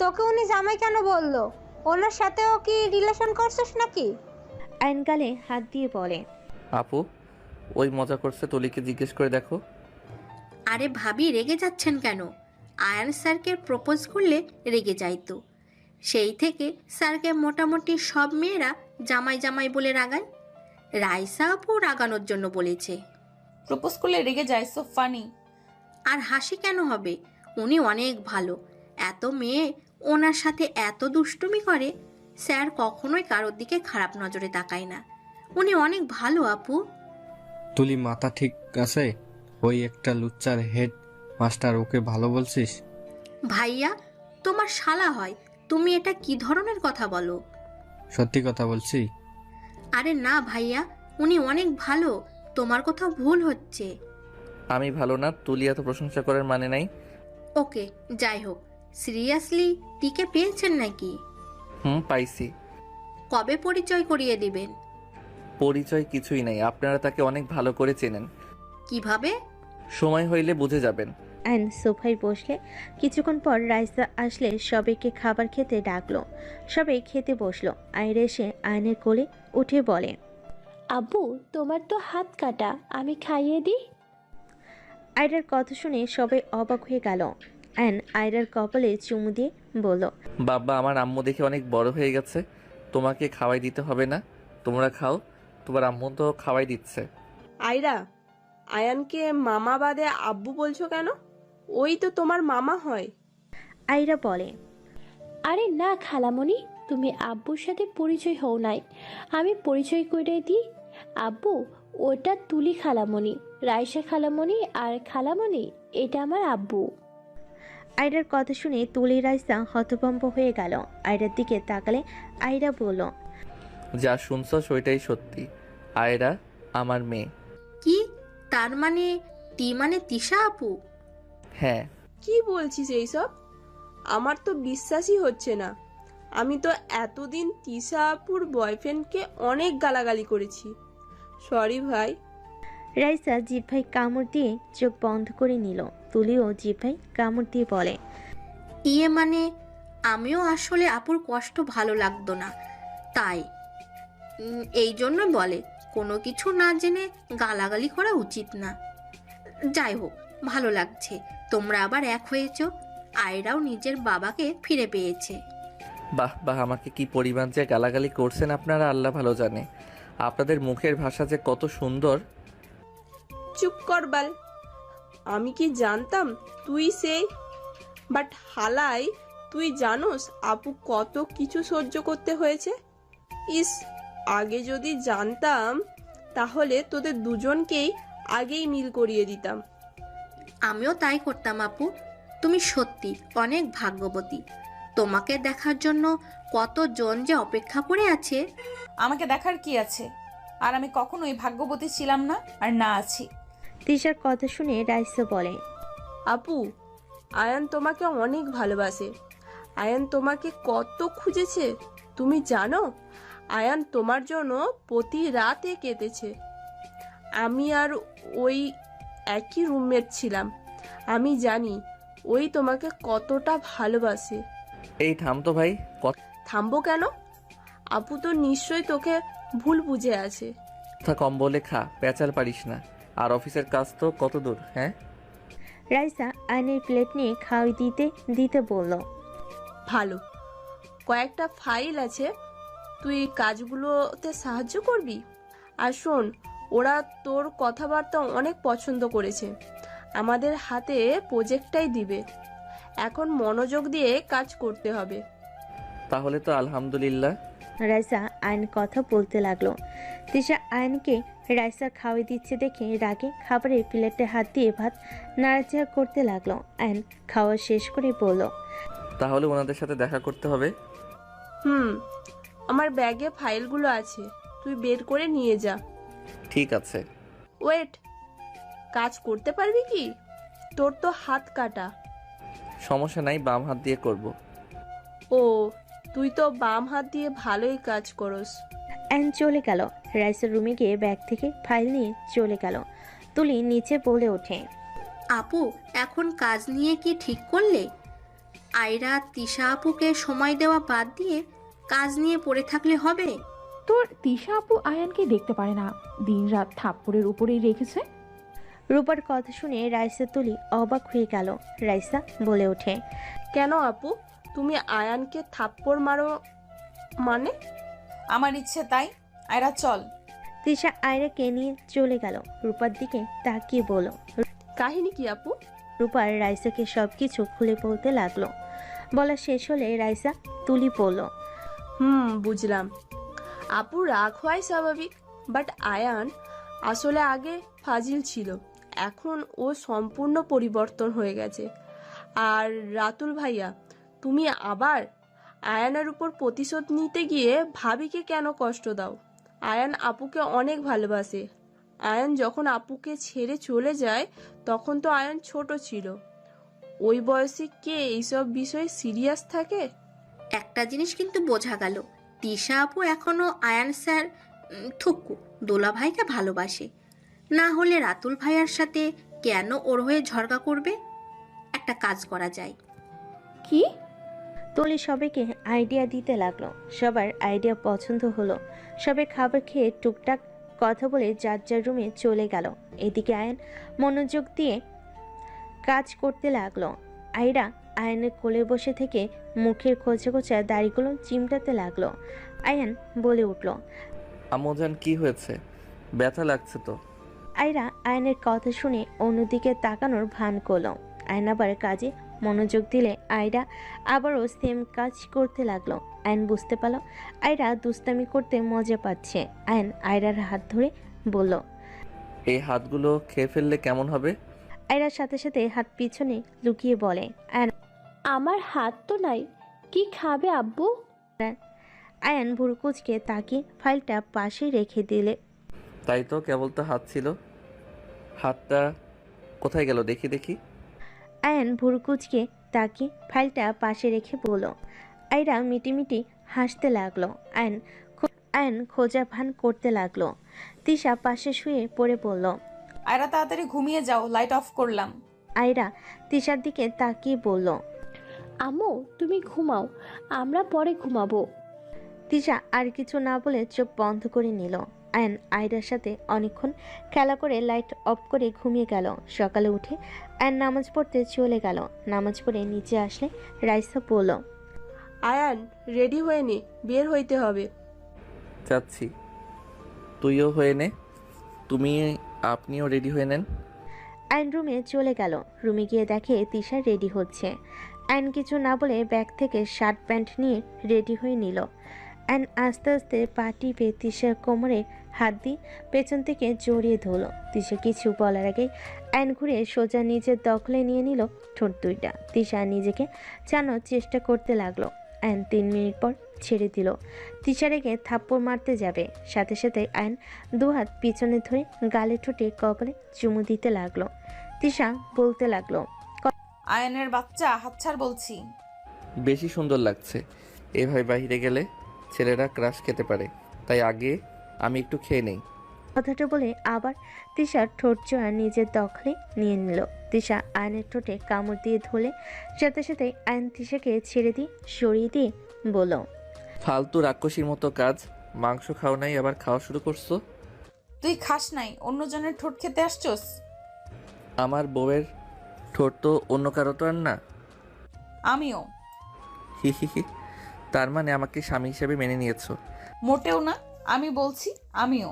তোকে উনি জামাই কেন বললো? ওনার সাথেও কি রিলেশন করছিস নাকি?
আয়ন গালে হাত দিয়ে বলে,
আপু ওই মজা করছে, তুলিকে জিজ্ঞেস করে দেখো।
আরে ভাবি রেগে যাচ্ছেন কেন? আয়ান স্যারকে প্রপোজ করলে রেগে যাইতো। সেই থেকে স্যারকে মোটামুটি সব মেয়েরা জামাই জামাই বলে রাগায়। রাইসা আপু রাগানোর জন্য বলেছে।
প্রপোজ করলে রেগে যায়, সো ফানি।
আর হাসি কেন হবে? উনি অনেক ভালো। এত মেয়ে ওনার সাথে এত দুষ্টুমি করে, স্যার কখনোই কারোর দিকে খারাপ নজরে তাকায় না। উনি অনেক ভালো আপু।
তুলি মাথা ঠিক আছে? ওই একটা লুচ্চার হেড মাস্টার, ওকে ভালো বলছিস?
ভাইয়া তোমার শালা হয়, তুমি এটা কি ধরনের কথা বলো?
সত্যি কথা বলছি।
আরে না ভাইয়া, উনি অনেক ভালো, তোমার কোথাও ভুল হচ্ছে।
আমি ভালো না, তুলি এত প্রশংসা করার মানে নাই।
ওকে যাই হোক, সিরিয়াসলি টিকে পেয়েছেন নাকি?
পাইছি।
কবে পরিচয় করিয়ে দিবেন?
পরিচয় কিছুই নাই, আপনারা তাকে অনেক ভালো করে চেনেন।
কিভাবে?
সময় হইলে বুঝে যাবেন।
আয়ন সোফায় বসলে কিছুক্ষণ পর রাইসা আসলে সবাইকে খাবার খেতে ডাকলো। সবাই খেতে বসলো। আয়রা এসে আয়নের কোলে উঠে বলে,
আব্বু তোমার তো হাত কাটা, আমি খাইয়ে দিই।
আয়রার কথা শুনে সবাই অবাক হয়ে গেল। আয়ন আয়রার কপালে চুমু দিয়ে বলল,
বাবা আমার আম্মু দেখে অনেক বড় হয়ে গেছে, তোমাকে খাওয়াই দিতে হবে না, তোমরা খাও, তোমার আম্মু তো খাওয়াই দিচ্ছে।
আয়রা, আয়ানকে মামা বাদে আব্বু বলছো কেন? ওই তো তোমার মামা হয়।
আয়রা বলে,
আরে না খালামণি, তুমি আব্বুর সাথে পরিচয় হও নাই, আমি পরিচয় করে দিই। আব্বু ওটা তুলি খালামণি, রাইসা খালামণি, আর খালামণি এটা আমার আব্বু।
আয়রার কথা শুনে তুলি রাইসা হতভম্ব হয়ে গেল। আয়রার দিকে তাকালে আয়রা বলল,
যা শুনছ সেটাই সত্যি, আয়রা আমার মেয়ে।
কি তার মানে টি মানে তিশা আপু?
হ্যাঁ।
কি বলছিস এইসব? আমার তো বিশ্বাসই হচ্ছে না। আমি তো এতদিন তিশা আপুর বয়ফ্রেন্ডকে অনেক গালাগালি করেছি। সরি ভাই।
রাইসা জিহ্বায় কামড় দিয়ে চোখ বন্ধ করে নিল। তুলিও জিহ্বায় কামড় দিয়ে বলে,
ইয়ে মানে আমিও আসলে আপুর কষ্ট ভালো লাগতো না, তাই এই জন্য বলে কোনো কিছু না জেনে গালাগালি করা উচিত না। যাই হোক, ভালো লাগছে তোমরা আবার এক হয়েছো। আয়রাও নিজের বাবাকে ফিরে পেয়েছে।
বাহ বাহ, আমাকে কি পরিমাণ যে গালাগালি করছেন আপনারা আল্লাহ ভালো জানে। আপনাদের মুখের ভাষা যে কত সুন্দর।
চুপ কর বাল। আমি কি জানতাম তুই সেই? বাট হালাই, তুই জানোস আপু কত কিছু সহ্য করতে হয়েছে? ইস, আগে যদি জানতাম তাহলে তোদের দুজনকেই আগেই মিল করিয়ে দিতাম।
আমিও তাই করতাম আপু। তুমি সত্যি অনেক ভাগ্যবতী, তোমাকে দেখার জন্য কতজন যে অপেক্ষা করে আছে।
আমাকে দেখার কি আছে? আর আমি কখনোই ভাগ্যবতী ছিলাম না, আর না আছি।
তিশার কথা শুনে রাইসা বলে,
আপু, আয়ান তোমাকে অনেক ভালোবাসে। আয়ান তোমাকে কত খুঁজেছে তুমি জানো? আয়ান তোমার জন্য প্রতি রাতে কেঁদেছে। আমি আর ওই একই রুমমেট ছিলাম, আমি জানি ওই তোমাকে কতটা ভালোবাসে।
এই থাম তো ভাই।
থামবো কেন? আপু তো নিশ্চয়ই তোকে ভুল বুঝে আছে।
কথা কম বলে খা, পেঁচাল পারিস না। আর অফিসের কাজ তো কত দূর? হ্যাঁ।
রাইসা আয়নের প্লেট নিয়ে খাওয়াই দিতে দিতে বলল,
ভালো, কয়েকটা ফাইল আছে, তুই কাজগুলোতে সাহায্য করবি। আর শোন, ওরা তোর কথাবার্তা অনেক পছন্দ করেছে। আমাদের হাতে প্রজেক্টটাই দিবে, এখন মনোযোগ দিয়ে কাজ করতে হবে।
তাহলে তো আলহামদুলিল্লাহ।
রাইসা আয়ন কথা বলতে লাগলো। তিশা আয়নকে রাইসা খাওয়াই দিচ্ছে দেখে রাগে খাবারের প্লেটে হাত দিয়ে ভাত নাড়াচাড়া করতে লাগলো। আয়ন খাওয়া শেষ করে বলল,
তাহলে ওনাদের সাথে দেখা করতে হবে।
আমার ব্যাগে ফাইলগুলো আছে, তুই বের করে নিয়ে যা।
ঠিক আছে।
ওয়েট, কাজ করতে পারবি কি? তোর তো হাত কাটা।
সমস্যা নাই, বাম হাত দিয়ে করব।
ও, তুই তো বাম হাত দিয়ে ভালোই কাজ করস।
আয়ন চলে গেল। রাইসার রুমে গিয়ে ব্যাগ থেকে ফাইল নিয়ে চলে গেল। তুলি নিচে বলে ওঠে,
আপু এখন কাজ নিয়ে কি ঠিক করলে? আয়রা তিশা আপুকে সময় দেওয়া বাদ দিয়ে কাজ নিয়ে পড়ে থাকলে হবে?
তো তোর তিশা আপু আয়ানকে দেখতে পারে না, দিনরাত থাপ্পড়ের উপরেই রেখেছে।
রূপার কথা শুনে রাইসা তুলি অবাক হয়ে গেল। রাইসা বলে ওঠে,
কেন আপু, তুমি আয়ানকে থাপ্পড় মারো মানে?
আমার ইচ্ছে তাই। আয়রা চল।
তিশা আয়রাকে নিয়ে চলে গেল। রূপার দিকে তাকিয়ে বলল।
কাহিনী কি আপু?
রূপার রাইসাকে সবকিছু খুলে বলতে লাগলো। বলা শেষ হলে রাইসা তুলি পড়ল।
বুঝলাম। আপু রাগ হয় স্বাভাবিক, বাট আয়ান আসলে আগে ফাজিল ছিল, এখন ও সম্পূর্ণ পরিবর্তন হয়ে গেছে। আর রাতুল ভাইয়া, তুমি আবার আয়ানের উপর প্রতিশোধ নিতে গিয়ে ভাবিকে কেন কষ্ট দাও? আয়ান আপুকে অনেক ভালোবাসে। আয়ান যখন আপুকে ছেড়ে চলে যায় তখন তো আয়ান ছোট ছিল। ওই বয়সে কে এইসব বিষয়ে সিরিয়াস থাকে?
একটা জিনিস কিন্তু বোঝা গেল, তিশা আপু এখনো আয়ান স্যার থুক্কু দোলা ভাইকে ভালোবাসে। না হলে রাতুল ভাইয়ার সাথে কেন ওর হয়ে ঝগড়া করবে? একটা কাজ করা যায়।
কি?
তুলি সবাইকে আইডিয়া দিতে লাগলো। সবার আইডিয়া পছন্দ হলো। সবাই খাবার খেয়ে টুকটাক কথা বলে যার যার রুমে চলে গেল। এদিকে আয়ন মনোযোগ দিয়ে কাজ করতে লাগলো। আয়রা আয়নের কোলে বসে থেকে মুখের খোঁচা খোঁচা দাড়িগুলো চিমটাতে লাগলো। আয়ান বলে উঠল,
আম্মুজান কি হয়েছে? ব্যথা লাগছে তো।
আয়রা আয়নের কথা শুনে অন্যদিকে তাকানোর ভান করলো। আয়ন আবার কাজে মনোযোগ দিলে আয়রা আবারও সেম কাজ করতে লাগলো। আয়ন বুঝতে পারল আয়রা দুষ্টামি করতে মজা পাচ্ছে। আয়ন আয়রার হাত ধরে বলল,
এই হাতগুলো খেয়ে ফেললে কেমন হবে?
আয়রার সাথে সাথে হাত পিছনে লুকিয়ে বলে, আয়ন
আমার হাত তো নাই, কি খাবে আব্বু?
আয়ন ভুরুকুচকে তাকিয়ে ফাইলটা পাশে রেখে দিলে।
তাই তো, কেবল তো হাত ছিল। হাতটা কোথায় গেল দেখি দেখি।
আয়ন ভুরুকুচকে তাকিয়ে ফাইলটা পাশে রেখে বলল। আয়রা মিটিমিটি হাসতে লাগলো। আয়ন খোঁজা ভান করতে লাগলো। তিশা পাশে শুয়ে পড়ে পড়ল।
আয়রা তাড়াতাড়ি ঘুমিয়ে যাও, লাইট অফ করলাম।
আয়রা তিশার দিকে তাকিয়ে বলল,
আম্মু তুমি ঘুমাও, আমরা পরে ঘুমাবো।
তিশা আর কিছু না বলে চোখ বন্ধ করে নিল। আয়ন আয়রার সাথে অনেকক্ষণ খেলা করে লাইট অফ করে ঘুমিয়ে গেল। সকালে উঠে আয়ন নামাজ পড়তে চলে গেল। নামাজ পড়ে নিচে আসলে রাইসা বলল,
আয়ান রেডি হয়ে নে, বের হইতে হবে।
যাচ্ছি। তুইও হয়ে নে। আপনিও রেডি হয়ে নেন।
আয়ন রুমে চলে গেল। রুমে গিয়ে দেখে তিশা রেডি হচ্ছে। আয়ন কিছু না বলে ব্যাগ থেকে শার্ট প্যান্ট নিয়ে রেডি হয়ে নিল। আয়ন আস্তে আস্তে পা টিপে তিশার কোমরে হাত দিয়ে পেছন থেকে জড়িয়ে ধরল। তিশা কিছু বলার আগে আয়ন ঘুরে সোজা নিজের দখলে নিয়ে নিল ঠোঁট দুইটা। তিশা নিজেকে চানোর চেষ্টা করতে লাগলো। আয়ন 3 মিনিট পর ছেড়ে দিল। তিশা রেগে থাপ্পড় মারতে যাবে, সাথে সাথে আয়ন দুহাত পিছনে ধরে গালে ঠোঁটে কপালে চুমু দিতে লাগলো। তিশা বলতে লাগলো,
আয়নের বাচ্চা হাতছাড় বলছি।
বেশি সুন্দর লাগছে। এভাবে বাইরে গেলে ছেলেরা ক্রাশ খেতে পারে, তাই আগে আমি একটু খেয়ে নেই।
কথাটা বলে আবার তিশার ঠোঁট জোড়া নিজের দখলে নিয়ে নিল। তিশা আয়নের ঠোঁটে কামড় দিয়ে ধরলে সাথে সাথে আয়ন তিশাকে ছেড়ে দিয়ে সরিয়ে দিয়ে বলল,
ফালতু রাক্ষসীর মতো কাজ। মাংস খাও নাই, আবার খাওয়া শুরু করছো।
তুই খাস নাই, অন্যজনের ঠোঁট খেতে আসছস?
আমার বউয়ের ঠোঁট তো অন্য কারো তো আর না।
আমিও।
হি হি হি। তার মানে আমাকে স্বামী হিসেবে মেনে নিয়েছো?
মোটেও না, আমি বলছি আমিও।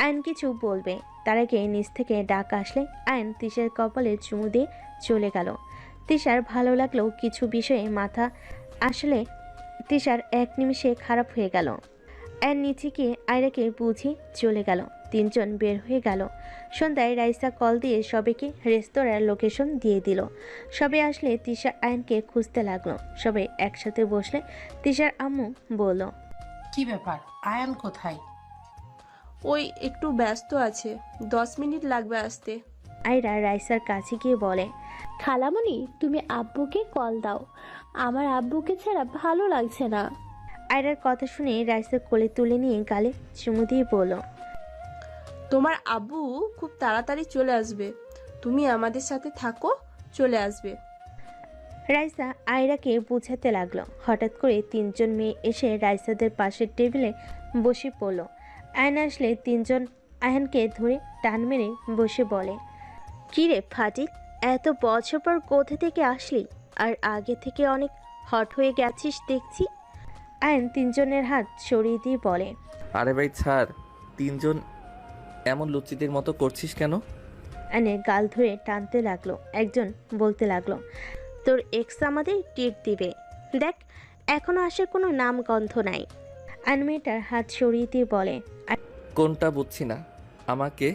আয়ন কিছু বলবে, তার আগে নিচ থেকে ডাক আসলে আয়ন তিশার কপালে চুমু দিয়ে চলে গেল। তিশার ভালো লাগলেও কিছু বিষয়ে মাথা আসলে তিশার এক নিমিষে খারাপ হয়ে গেল। আয়ন নিচে গিয়ে আয়রাকে বুঝিয়ে চলে গেল। 3 জন বের হয়ে গেল। সন্ধ্যায় রাইসা কল দিয়ে সবাইকে রেস্তোরাঁর লোকেশন দিয়ে দিল। সবাই আসলে তিশা আয়নকে খুঁজতে লাগলো। সবাই একসাথে বসলে তিশার আম্মু বলল,
কি ব্যাপার, আয়ান কোথায়?
ওই একটু ব্যস্ত আছে, 10 মিনিট লাগবে আসতে।
আয়রা রাইসার কাছে গিয়ে বলে,
খালামণি তুমি আব্বুকে কল দাও, আমার আব্বুকে ছাড়া ভালো লাগছে না।
আয়রার কথা শুনে রাইসা কোলে তুলে নিয়ে গালে চুমু দিয়ে বলল,
তোমার আব্বু খুব তাড়াতাড়ি চলে আসবে, তুমি আমাদের সাথে থাকো, চলে আসবে।
রাইসা আয়রাকে বুঝাতে লাগলো। হঠাৎ করে তিনজন মেয়ে এসে রাইসাদের পাশের টেবিলে বসে পড়ল। আয়ন আসলে তিনজন আয়নকে ধরে টান মেরে বসে বলে, কি রে ফাজিল, এত বছর পর কোথা থেকে আসলি? আর আগে থেকে অনেক হট হয়ে গেছিস দেখছি। আয়ন তিনজনের হাত সরিয়ে দিয়ে বলে,
আরে ভাই ছাড়, তিনজন এমন লুচিদের মতো করছিস কেন?
আয়নের গাল ধরে টানতে লাগলো। একজন বলতে লাগলো, তোর এক্স আমাদের ট্রিট দিবে, দেখ এখনো আসার কোনো নাম গন্ধ নাই। আয়ন মেয়েটার হাত সরিয়ে দিয়ে বলে,
কোনটা বুঝছি না, আমাকে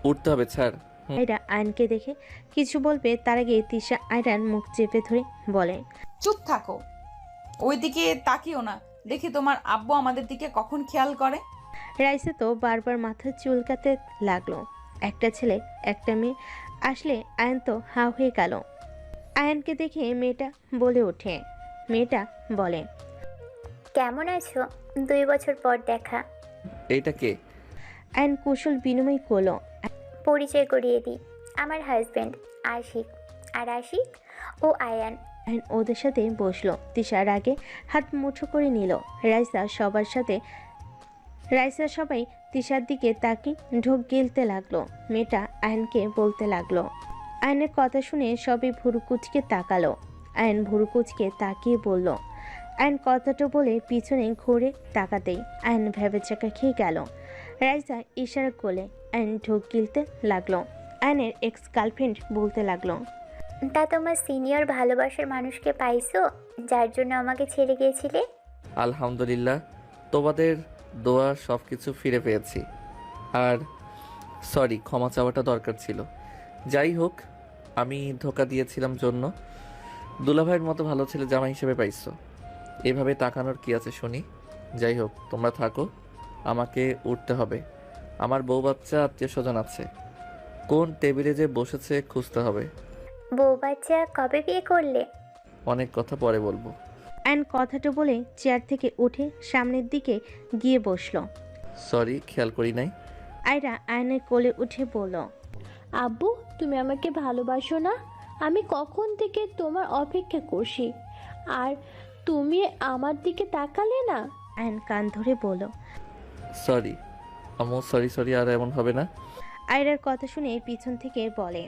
উঠতে হবে, ছাড়।
আয়রা আয়নকে দেখে কিছু বলবে, তার আগে তিশা আয়রার মুখ চেপে ধরে বলে,
চুপ থাকো, ওইদিকে তাকিও না, দেখি তোমার আব্বু আমাদের দিকে কখন খেয়াল করে।
রাইসা তো বারবার মাথা চুলকাতে লাগলো। একটা ছেলে একটা মেয়ে আসলে আয়ন তো হা হয়ে গেল। আয়নকে দেখে মেয়েটা বলে ওঠে, মেয়েটা বলে,
কেমন আছো? 2 বছর পর দেখা।
এইটা কে?
আয়ন কুশল বিনিময় করলো।
পরিচয় করিয়ে দিই, আমার হাজবেন্ড আশিক, আর আশিক ও আয়ান।
আয়ন ওদের সাথে বসলো। তিশার আগে হাত মুঠো করে নিল। রাইসা সবাই তিশার দিকে তাকিয়ে ঢোক গিলতে লাগলো। মেয়েটা আয়নকে বলতে লাগলো। আয়নের কথা শুনে সবাই ভুরুকুচকে তাকালো। আয়ন ভুরুকুচকে তাকিয়ে বলল। আয়ন কথাটা বলে পিছনে ঘুরে তাকাতেই আয়ন ভেবেচাকা খেয়ে গেল। রাইসা ইশারা করলে আয়ন ঢোক গিলতে লাগলো। আয়নের এক্স গার্লফ্রেন্ড বলতে লাগলো,
তা তোমার সিনিয়র ভালোবাসার মানুষকে পাইছো, যার জন্য আমাকে ছেড়ে গিয়েছিলে?
আলহামদুলিল্লাহ, তোমাদের দোয়া সব কিছু ফিরে পেয়েছি। আর সরি, ক্ষমা চাওয়াটা দরকার ছিল। যাই হোক, আমি ধোকা দিয়েছিলাম জন্য। দুলাভাইয়ের মতো ভালো ছেলে জামাই হিসেবে পাইছো, এভাবে তাকানোর কি আছে শুনি। যাই হোক, তোমরা থাকো, আমাকে উঠতে হবে। আমার বউ বাচ্চা আত্মীয় স্বজন আছে, কোন টেবিলে যে বসেছে খুঁজতে হবে।
বউ বাচ্চা কবে বিয়ে করলে?
অনেক কথা পরে বলবো।
আয়ন কথাটা বলে চেয়ার থেকে উঠে সামনের দিকে গিয়ে বসলো।
সরি, খেয়াল করি নাই।
আয়রা আয়নের কোলে উঠে বলল,
আব্বু তুমি আমাকে ভালোবাসো না? আমি কখন থেকে তোমার অপেক্ষা করছি, আর তুমি আমার দিকে তাকালে না।
আয়ন কান ধরে বলল,
সরি আম্মু, সরি সরি, আর এমন হবে না।
আয়রার কথা শুনে পিছন থেকে বলে,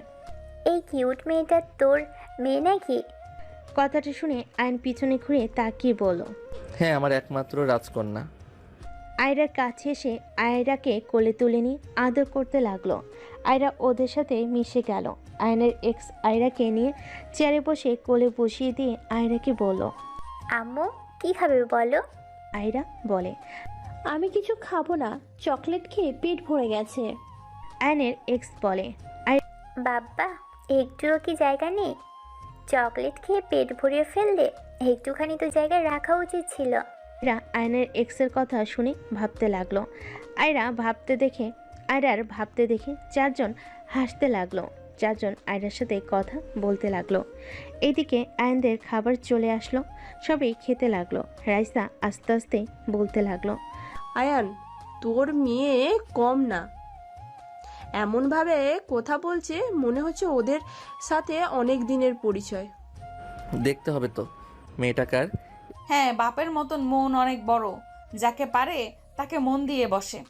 এই কিউট মেয়েটা তোর মেয়ে নাকি?
কথাটা শুনে আয়ন পিছনে ঘুরে তাকিয়ে বলল,
হ্যাঁ, আমার একমাত্র রাজকন্যা।
আয়রার কাছে এসে আয়রাকে কোলে তুলে নিয়ে আদর করতে লাগলো। আয়রা ওদের সাথে মিশে গেল। আয়নের এক্স আয়রাকে নিয়ে চেয়ারে বসে কোলে বসিয়ে দিয়ে আয়রাকে বলল,
আম্মু কি খাবে বলো?
আয়রা বলে,
আমি কিছু খাবো না, চকলেট খেয়ে পেট ভরে গেছে।
আয়নের এক্স বলে,
বাবা একটুও কি জায়গা নেই? চকলেট খেয়ে পেট ভরিয়ে ফেললে, একটুখানি তো জায়গা রাখা উচিত ছিল।
আয়রা আয়নের এক্সের কথা শুনে ভাবতে লাগলো। আয়রার ভাবতে দেখে চারজন হাসতে লাগলো। চারজন আয়রার সাথে কথা বলতে লাগলো। এইদিকে আয়নদের খাবার চলে আসলো। সবাই খেতে লাগলো। রাইসা আস্তে আস্তে বলতে লাগলো,
আয়ান তোর মেয়ে কম না, এমনভাবে কথা বলছে মনে হচ্ছে ওদের সাথে অনেক দিনের পরিচয়।
দেখতে হবে তো মেয়েটা কার।
হ্যাঁ, বাপের মতন মন অনেক বড়, যাকে পারে তাকে মন দিয়ে বসে।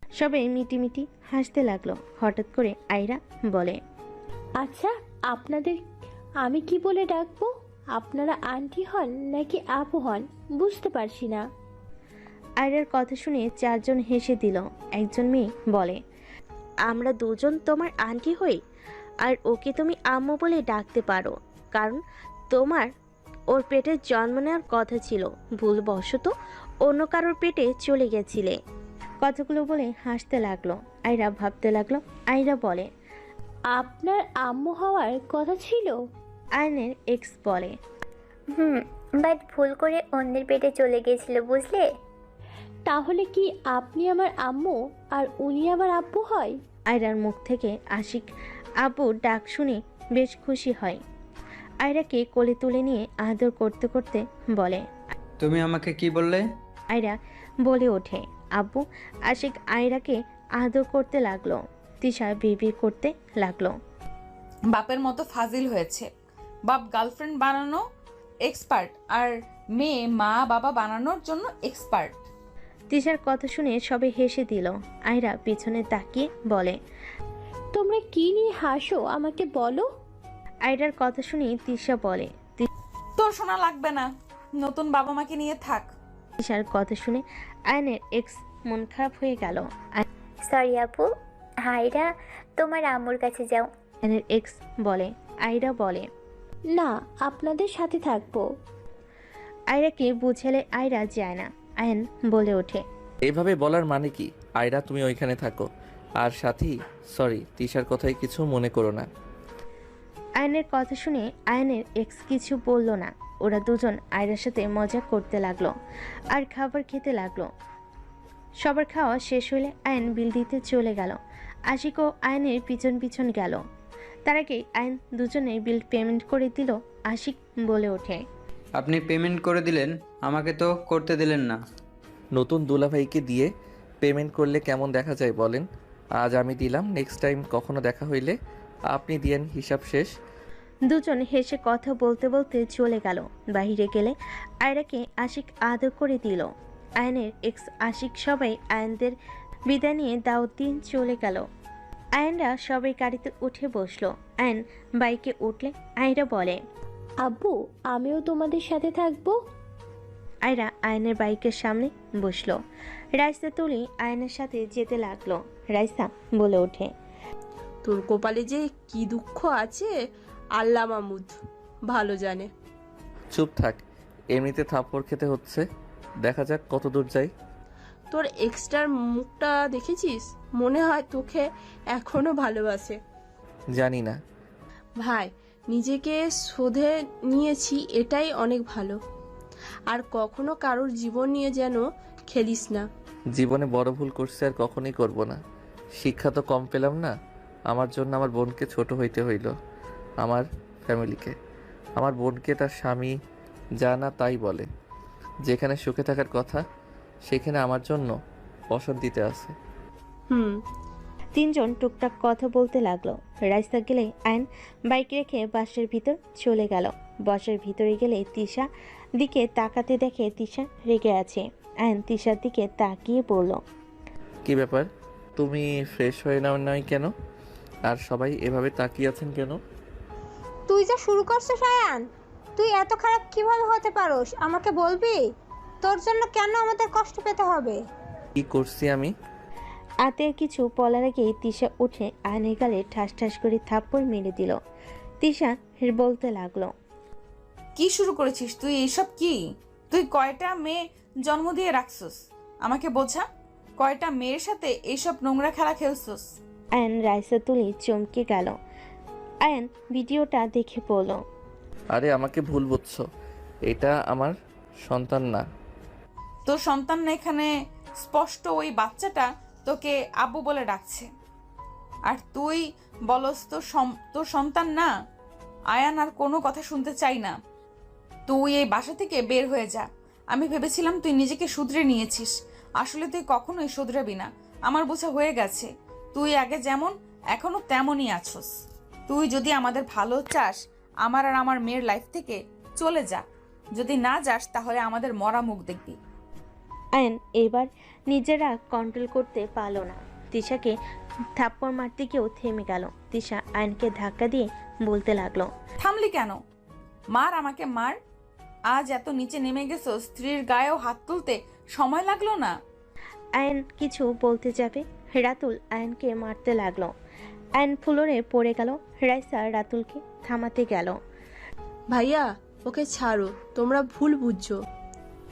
সবাই মিটিমিটি হাসতে লাগলো। হঠাৎ করে আয়রা বলে,
আচ্ছা আপনাদের আমি কি বলে ডাকবো? আপনারা আন্টি হন নাকি আপু হন বুঝতে পারছি না।
আয়রার কথা শুনে চারজন হেসে দিল। একজন মেয়ে বলে, আমরা দুজন তোমার আন্টি হই, আর ওকে তুমি আম্মু বলে ডাকতে পারো, কারণ তোমার ওর পেটে জন্ম নেওয়ার কথা ছিল, ভুলবশত অন্য কারোর পেটে চলে গেছিলে। কথাগুলো বলে হাসতে লাগলো। আয়রা ভাবতে লাগলো। আয়রা বলে,
আপনার আম্মু হওয়ার কথা ছিল?
আয়নের এক্স বলে,
বাট ভুল করে অন্যের পেটে চলে গিয়েছিল বুঝলে।
তাহলে কি আপনি আমার আম্মু আর উনি আমার আব্বু হয়?
আয়রার মুখ থেকে আশিক আব্বু ডাক শুনে বেশ খুশি হয়। আয়রাকে কোলে তুলে নিয়ে আদর করতে করতে বলে,
তুমি আমাকে কি বললে?
আয়রা বলে ওঠে, আব্বু। আশিক আয়রাকে আদর করতে লাগলো। তিশা বিড়বিড় করতে লাগলো,
বাপের মতো ফাজিল হয়েছে, বাপ গার্লফ্রেন্ড বানানো এক্সপার্ট, আর মেয়ে মা বাবা বানানোর জন্য এক্সপার্ট।
তিশার কথা শুনে সবাই হেসে দিল। আয়রা পিছনে তাকিয়ে বলে,
তোমরা কি নিয়ে হাসো আমাকে বলো।
আয়রার কথা শুনে তিশা বলে,
তোর শোনা লাগবে না, নতুন বাবা মাকে নিয়ে থাক।
তিশার কথা শুনে আয়নের এক্স মন খারাপ হয়ে গেল।
সরি আপু, হাইরা তোমার আম্মুর কাছে যাও।
আয়নের এক্স বলে। আয়রা বলে,
না, আপনাদের সাথে থাকবো।
আয়রাকে বুঝালে আয়রা যায় না। আয়ন বলে ওঠে,
এভাবে বলার মানে কি? আয়রা তুমি ওইখানে থাকো। আর সাথী, সরি, তিশার কথাই কিছু মনে করো না।
আয়নের কথা শুনে আয়নের এক্স কিছু বলল না। ওরা দুজন আয়রার সাথে মজা করতে লাগলো আর খাবার খেতে লাগলো। সবার খাওয়া শেষ হলে আয়ন বিল দিতে চলে গেল। আশিকও আয়নের পিছন পিছন গেল। তার আগে আয়ন দুজনের বিল পেমেন্ট করে দিল। আশিক বলে ওঠে,
আপনি পেমেন্ট করে দিলেন, আমাকে তো করতে দিলেন না।
নতুন দুলাভাইকে দিয়ে পেমেন্ট করলে কেমন দেখা যায় বলেন? আজ আমি দিলাম, নেক্সট টাইম কখনো দেখা হইলে আপনি দিয়েন, হিসাব শেষ।
দুজন হেসে কথা বলতে বলতে চলে গেল। বাইরে গেলে আয়রাকে আশিক আদর করে দিল। আয়নের এক্স আশিক সবাই আয়নদের বিদায় নিয়ে দাওয়াত দিন চলে গেল। আয়নরা সবাই গাড়িতে উঠে বসলো। আয়ন বাইকে উঠলে আয়রা বলে,
আব্বু, আমিও তোমাদের সাথে থাকবো।
আয়রা আয়নের বাইকের সামনে বসলো। রাইসা তুলি আয়নের সাথে যেতে লাগলো। রাইসা বলে ওঠে,
তোর কপালে যে কি দুঃখ আছে আল্লাহ মাহমুদ ভালো জানে।
চুপ থাক, এমনিতে থাপ্পড় খেতে হচ্ছে, দেখা যাক কত দূর যাই।
তোর এক্সট্রার মুখটা দেখেছিস? মনে হয় তোকে এখনো ভালোবাসে।
জানি না
ভাই, নিজেকে শোধে নিয়েছি, এটাই অনেক ভালো। আর কখনো কারোর জীবন নিয়ে যেন খেলিস না।
জীবনে বড় ভুল করছে, আর কখনোই করব না। শিক্ষা তো কম পেলাম না। আমার জন্য আমার বোনকে ছোট হইতে হইল, আমার ফ্যামিলিকে, আমার বোনকে তার স্বামী যা না তাই বলে। যেখানে সুখে থাকার কথা সেখানে আমার জন্য অশান্তিতে আছে।
তিনজন টুকটাক কথা বলতে লাগলো। রাস্তা গেলে আয়ন বাইক রেখে বাসের ভিতর চলে গেল। বাসের ভিতরে গেলে তিশা দিকে তাকাতে দেখে তিশা রেগে আছে। আয়ন তিশার দিকে তাকিয়ে বলল,
কি ব্যাপার, তুমি ফ্রেশ হয়ে নাও নাই কেন? আর সবাই এভাবে তাকিয়ে আছেন কেন?
তুই যা শুরু করছিস আয়ান, তুই এত খারাপ কিভাবে হতে পারোস আমাকে বলবি? তোর জন্য কেন আমাদের কষ্ট পেতে হবে?
কি করছি আমি?
আতের কিছু বলার আগেই তিশা উঠে আয়নের গালে ঠাস ঠাস করে থাপ্পড় মেরে দিল। তিশা বলতে লাগলো,
কি শুরু করেছিস তুই? এইসব কি? তুই কয়টা মেয়ে জন্ম দিয়ে রাখছস? আমাকে বোঝা, কয়টা মেয়ের সাথে এইসব নোংরা খেলা খেলছস?
আয়ন রাইসা তুলি চমকে গেল। আয়ন ভিডিওটা দেখে বলল,
আরে আমাকে ভুল বুঝছো, এটা আমার সন্তান না।
তোর সন্তান না, এখানে স্পষ্ট ওই বাচ্চাটা তোকে আব্বু বলে ডাকছে, আর তুই বলস তোর সন্তান না। আয়ান আর কোনো কথা শুনতে চাই না। তুই এই বাসা থেকে বের হয়ে যা। আমি ভেবেছিলাম তুই নিজেকে শুধরে নিয়েছিস, আসলে তুই কখনোই শুধরাবি না। আমার বোঝা হয়ে গেছে, তুই আগে যেমন এখনো তেমনই আছস। তুই যদি আমাদের ভালো চাস, আমার আর আমার মেয়ের লাইফ থেকে চলে যা। যদি না যাস তাহলে আমাদের মরা মুখ দেখবি।
আয়ন এবার নিজেরা কন্ট্রোল করতে পারল না। তিশাকে থাপ্পড় মারতে গিয়েও থেমে গেল। তিশা আয়নকে ধাক্কা দিয়ে বলতে লাগলো,
থামলি কেন? মার, আমাকে মার। আজ এত নিচে নেমে গেছো, স্ত্রীর গায়েও হাত তুলতে সময় লাগলো না?
আয়ন কিছু বলতে যাবে, রাতুল আয়নকে মারতে লাগলো। আয়ন ফ্লোরে পড়ে গেল। রাইসা রাতুলকে থামাতে গেল।
ভাইয়া, ওকে ছাড়ো, তোমরা ভুল বুঝছো।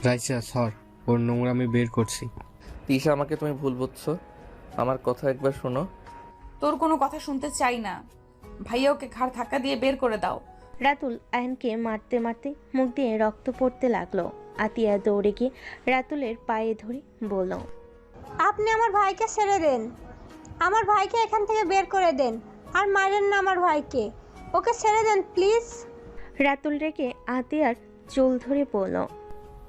রাইসা সর, ওর নোংরা আমি বের করছি।
তিশা, আমাকে তুমি ভুল বুঝছো, আমার কথা একবার শোনো।
তোর কোনো কথা শুনতে চাই না। ভাইয়া, ওকে ঘাড় ধাক্কা দিয়ে বের করে দাও।
রাতুল আয়নকে মারতে মারতে মুখ দিয়ে রক্ত পড়তে লাগলো। আতিয়া দৌড়ে গিয়ে রাতুলের পায়ে ধরে বলল,
আপনি আমার ভাইকে ছেড়ে দেন, আমার ভাইকে এখান থেকে বের করে দেন, আর মারেন না আমার ভাইকে। ওকে ছেড়ে দেন প্লিজ।
রাতুল রেখে আতিয়ার চুল ধরে বলল,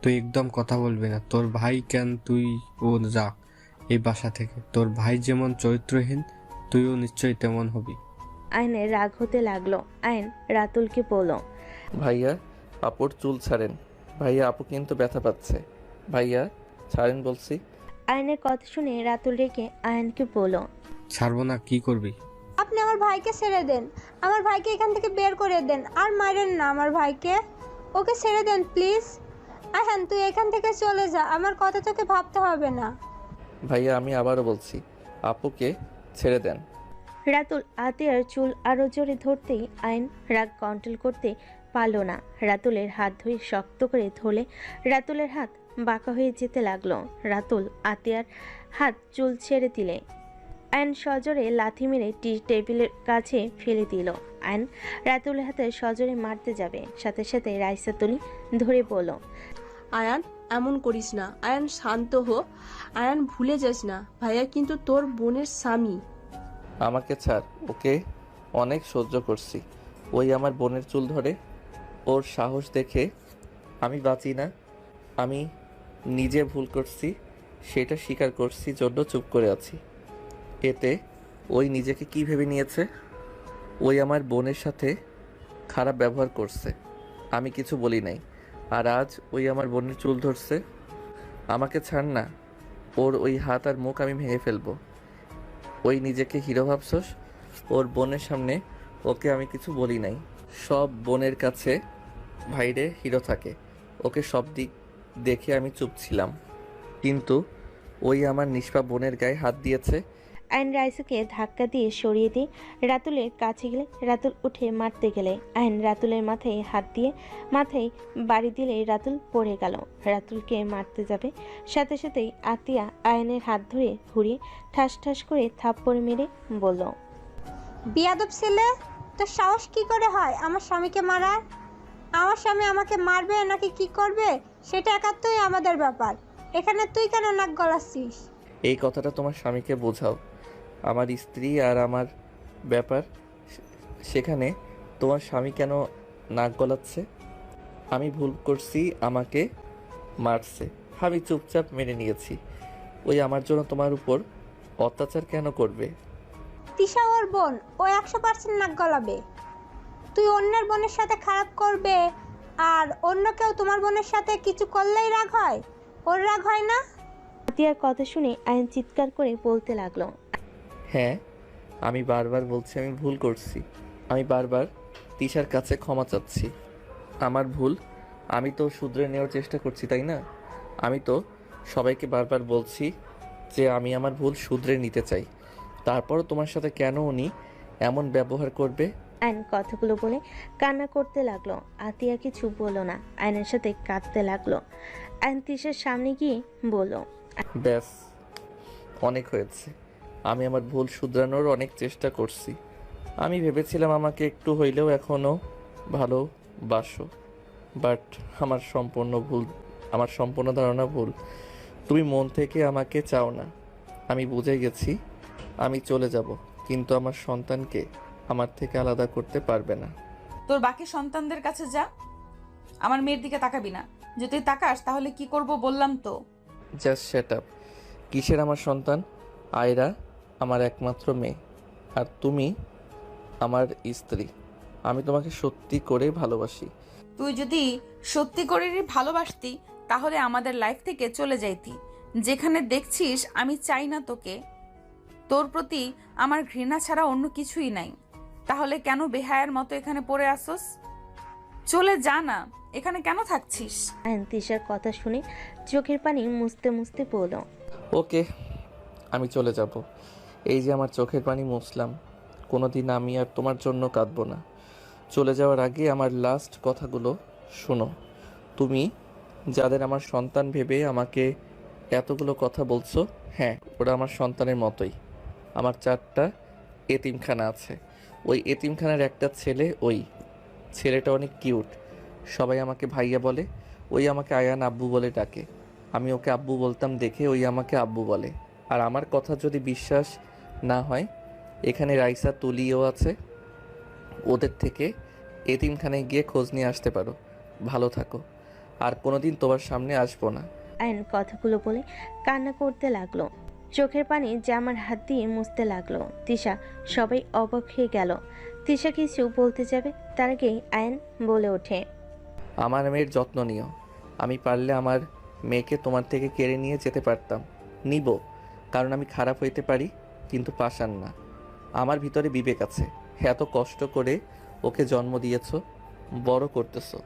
তুই একদম কথা বলবি না। তোর ভাই কেন, তুই ও যা এই বাসা থেকে। তোর ভাই যেমন চরিত্রহীন, তুইও নিশ্চয়ই তেমন হবি।
আয়নের রাগ হতে লাগলো। আয়ন রাতুলকে বলল,
ভাইয়া, আপুর চুল ছাড়েন। ভাইয়া, আপু কিন্তু ব্যথা পাচ্ছে। ভাইয়া ছাড়েন বলছি।
আয়নের কথা শুনে রাতুল রেগে আয়ানকে বলল,
ছাড়বো না, কি করবি?
আপনি আমার ভাইকে ছেড়ে দেন, আমার ভাইকে এখান থেকে বের করে দেন, আর মারেন না আমার ভাইকে, ওকে ছেড়ে দেন প্লিজ। আহান তুই এখান থেকে চলে যা, আমার কথা তোকে ভাবতে হবে না।
ভাইয়া, আমি আবারও বলছি, আপুকে ছেড়ে দেন।
রাতুল আতিয়ার চুল আরো জোরে ধরতেই আয়ন রাগ কন্ট্রোল করতে পারল না। রাতুলের হাত ধরে শক্ত করে ধরলে রাতুলের হাত বাঁকা হয়ে যেতে লাগলো। রাতুল আতিয়ার হাত চুল ছেড়ে দিলে আয়ন সজোরে লাথি মেরে টি টেবিলের কাছে ফেলে দিল। আয়ন রাতুলের হাতে সজোরে মারতে যাবে, সাথে সাথে রাইসা তুলি ধরে বলল,
আয়ান এমন করিস না, আয়ান শান্ত হো। আয়ান ভুলে যাস না, ভাইয়া কিন্তু তোর বোনের স্বামী।
আমাকে ছাড়, ওকে অনেক সহ্য করছি। ওই আমার বোনের চুল ধরে, ওর সাহস দেখে আমি বাঁচি না। আমি নিজে ভুল করছি, সেটা স্বীকার করছি জন্য চুপ করে আছি। এতে ওই নিজেকে কি ভেবে নিয়েছে? ওই আমার বোনের সাথে খারাপ ব্যবহার করছে, আমি কিছু বলি নাই। আর আজ ওই আমার বোনের চুল ধরছে। আমাকে ছাড় না, ওর ওই হাত আর মুখ আমি ভেঙে ফেলবো। ওই নিজেকে হিরো ভাবছস? ওর বোনের সামনে ওকে আমি কিছু বলি নাই। সব বোনের কাছে ভাইরে হিরো থাকে, ওকে সব দিক দেখে আমি চুপ ছিলাম, কিন্তু ওই আমার নিষ্পাপ বোনের গায়ে হাত দিয়েছে।
আয়ন রাইসাকে ধাক্কা দিয়ে সরিয়ে দিয়ে রাতুলের কাছে গেলে রাতুল উঠে মারতে গেলে আয়ন রাতুলের মাথায় হাত দিয়ে মাথায় বাড়ি দিলে রাতুল পড়ে গেল। রাতুলকে মারতে যাবে, সাথে সাথেই আতিয়া আয়নের হাত ধরে ঘুরিয়ে ঠাস ঠাস করে থাপ্পড় মেরে বলল,
বিয়াদব ছেলে, তোর সাহস কি করে হয় আমার স্বামীকে মারার? আমার স্বামী আমাকে মারবে নাকি কি করবে সেটা একান্তই আমাদের ব্যাপার, এখানে তুই কেন নাক গলাচ্ছিস?
এই কথাটা তোমার স্বামীকে বোঝাও। আমার স্ত্রী আর আমার ব্যাপার, সেখানে তোমার স্বামী কেন নাক গলাচ্ছে? আমি ভুল করছি, আমাকে মারছে, আমি চুপচাপ মেনে নিয়েছি। ওই আমার জন্য তোমার উপর অত্যাচার কেন করবে?
তিশা ওর বোন, ও 100% নাক গলাবে। তুই অন্যের বোনের সাথে খারাপ করবে আর অন্য কেউ তোমার বোনের সাথে কিছু করলেই রাগ হয়, ওর রাগ হয় না?
আতিয়ার কথা শুনে আয়ন চিৎকার করে বলতে লাগলো,
হ্যাঁ, আমি বারবার বলছি আমি ভুল করছি। আমি বারবার তিশার কাছে ক্ষমা চাচ্ছি। আমার ভুল, আমি তো শুধরে নেওয়ার চেষ্টা করছি, তাই না? আমি তো সবাইকে বারবার বলছি যে আমি আমার ভুল শুধরে নিতে চাই, তারপরও তোমার সাথে কেন উনি এমন ব্যবহার করবে?
আয়ন কথাগুলো বলে কান্না করতে লাগলো। আতিয়া কিছু বলল না, আয়নের সাথে কাঁদতে লাগলো। আয়ন তিশার সামনে গিয়ে বলল,
ব্যাস, অনেক হয়েছে। আমি আমার ভুল শুধরানোর অনেক চেষ্টা করছি। আমি ভেবেছিলাম আমাকে একটু হইলেও এখনও ভালোবাসো, বাট আমার সম্পূর্ণ ধারণা ভুল। তুমি মন থেকে আমাকে চাও না, আমি বুঝে গেছি। আমি চলে যাব, কিন্তু আমার সন্তানকে আমার থেকে আলাদা করতে পারবে না।
তোর বাকি সন্তানদের কাছে যা, আমার মেয়ের দিকে তাকাবি না। যদি তুই তাকাস তাহলে কি করব বললাম তো।
Just set up. কিসের আমার সন্তান? আয়রা আমার একমাত্র মেয়ে, আর তুমি আমার স্ত্রী। আমি তোমাকে সত্যি করে ভালোবাসি।
তুই যদি সত্যি করে ভালোবাসতি তাহলে আমাদের লাইফ থেকে চলে যাইতি। যেখানে দেখছিস আমি চাই না তোকে, তোর প্রতি আমার ঘৃণা ছাড়া অন্য কিছুই নাই, তাহলে কেন বেহায়ার মতো এখানে পড়ে আসোস? চলে যা না, এখানে কেন থাকছিস?
আয়ন তিশার কথা শুনে চোখের পানি মুছতে মুছতে বলল,
ওকে, আমি চলে যাব। এই যে আমার চোখের পানি মুছলাম, কোনোদিন আমি আর তোমার জন্য কাঁদবো না। চলে যাওয়ার আগে আমার লাস্ট কথাগুলো শোনো। তুমি যাদের আমার সন্তান ভেবে আমাকে এতগুলো কথা বলছো, হ্যাঁ, ওরা আমার সন্তানের মতোই। আমার 4টা এতিমখানা আছে। ওই এতিমখানার একটা ছেলে, ওই ছেলেটা অনেক কিউট। সবাই আমাকে ভাইয়া বলে, ওই আমাকে আয়ান আব্বু বলে ডাকে। আমি ওকে আব্বু বলতাম দেখে ওই আমাকে আব্বু বলে। আর আমার কথা যদি বিশ্বাস না হয়, এখানে রাইসা তুলিও আছে, ওদের থেকে এতিমখানায় গিয়ে খোঁজ নিয়ে আসতে পারো। ভালো থাকো, আর কোনোদিন তোমার সামনে আসবো না।
আয়ন কথাগুলো বলে কান্না করতে লাগলো। চোখের পানি জামার হাত দিয়ে মুছতে লাগলো। তিশা সবাই অবাক হয়ে গেল। তিশা কিছু বলতে যাবে, তার আগেই আয়ন বলে ওঠে,
আমার মেয়ের যত্ন নিও। আমি পারলে আমার মেয়েকে তোমার থেকে কেড়ে নিয়ে যেতে পারতাম, নিব, কারণ আমি খারাপ হইতে পারি, কিন্তু পাষাণ না। আমার ভিতরে বিবেক আছে। এত কষ্ট করে ওকে জন্ম দিয়েছো, বড় করতেছো,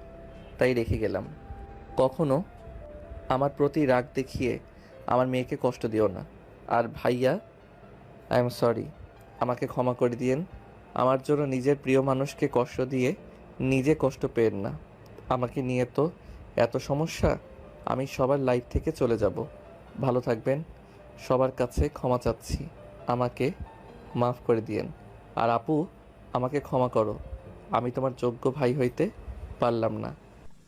তাই রেখে গেলাম। কখনো আমার প্রতি রাগ দেখিয়ে আমার মেয়েকে কষ্ট দিও না। আর ভাইয়া, আই এম সরি, আমাকে ক্ষমা করে দিয়েন। আমার জন্য নিজের প্রিয় মানুষকে কষ্ট দিয়ে নিজে কষ্ট পেয়েন না। আমাকে নিয়ে তো এত সমস্যা, আমি সবার লাইফ থেকে চলে যাব। ভালো থাকবেন। সবার কাছে ক্ষমা চাচ্ছি, আমাকে মাফ করে দিয়েন। আর আপু, আমাকে ক্ষমা করো, আমি তোমার যোগ্য ভাই হইতে পারলাম না।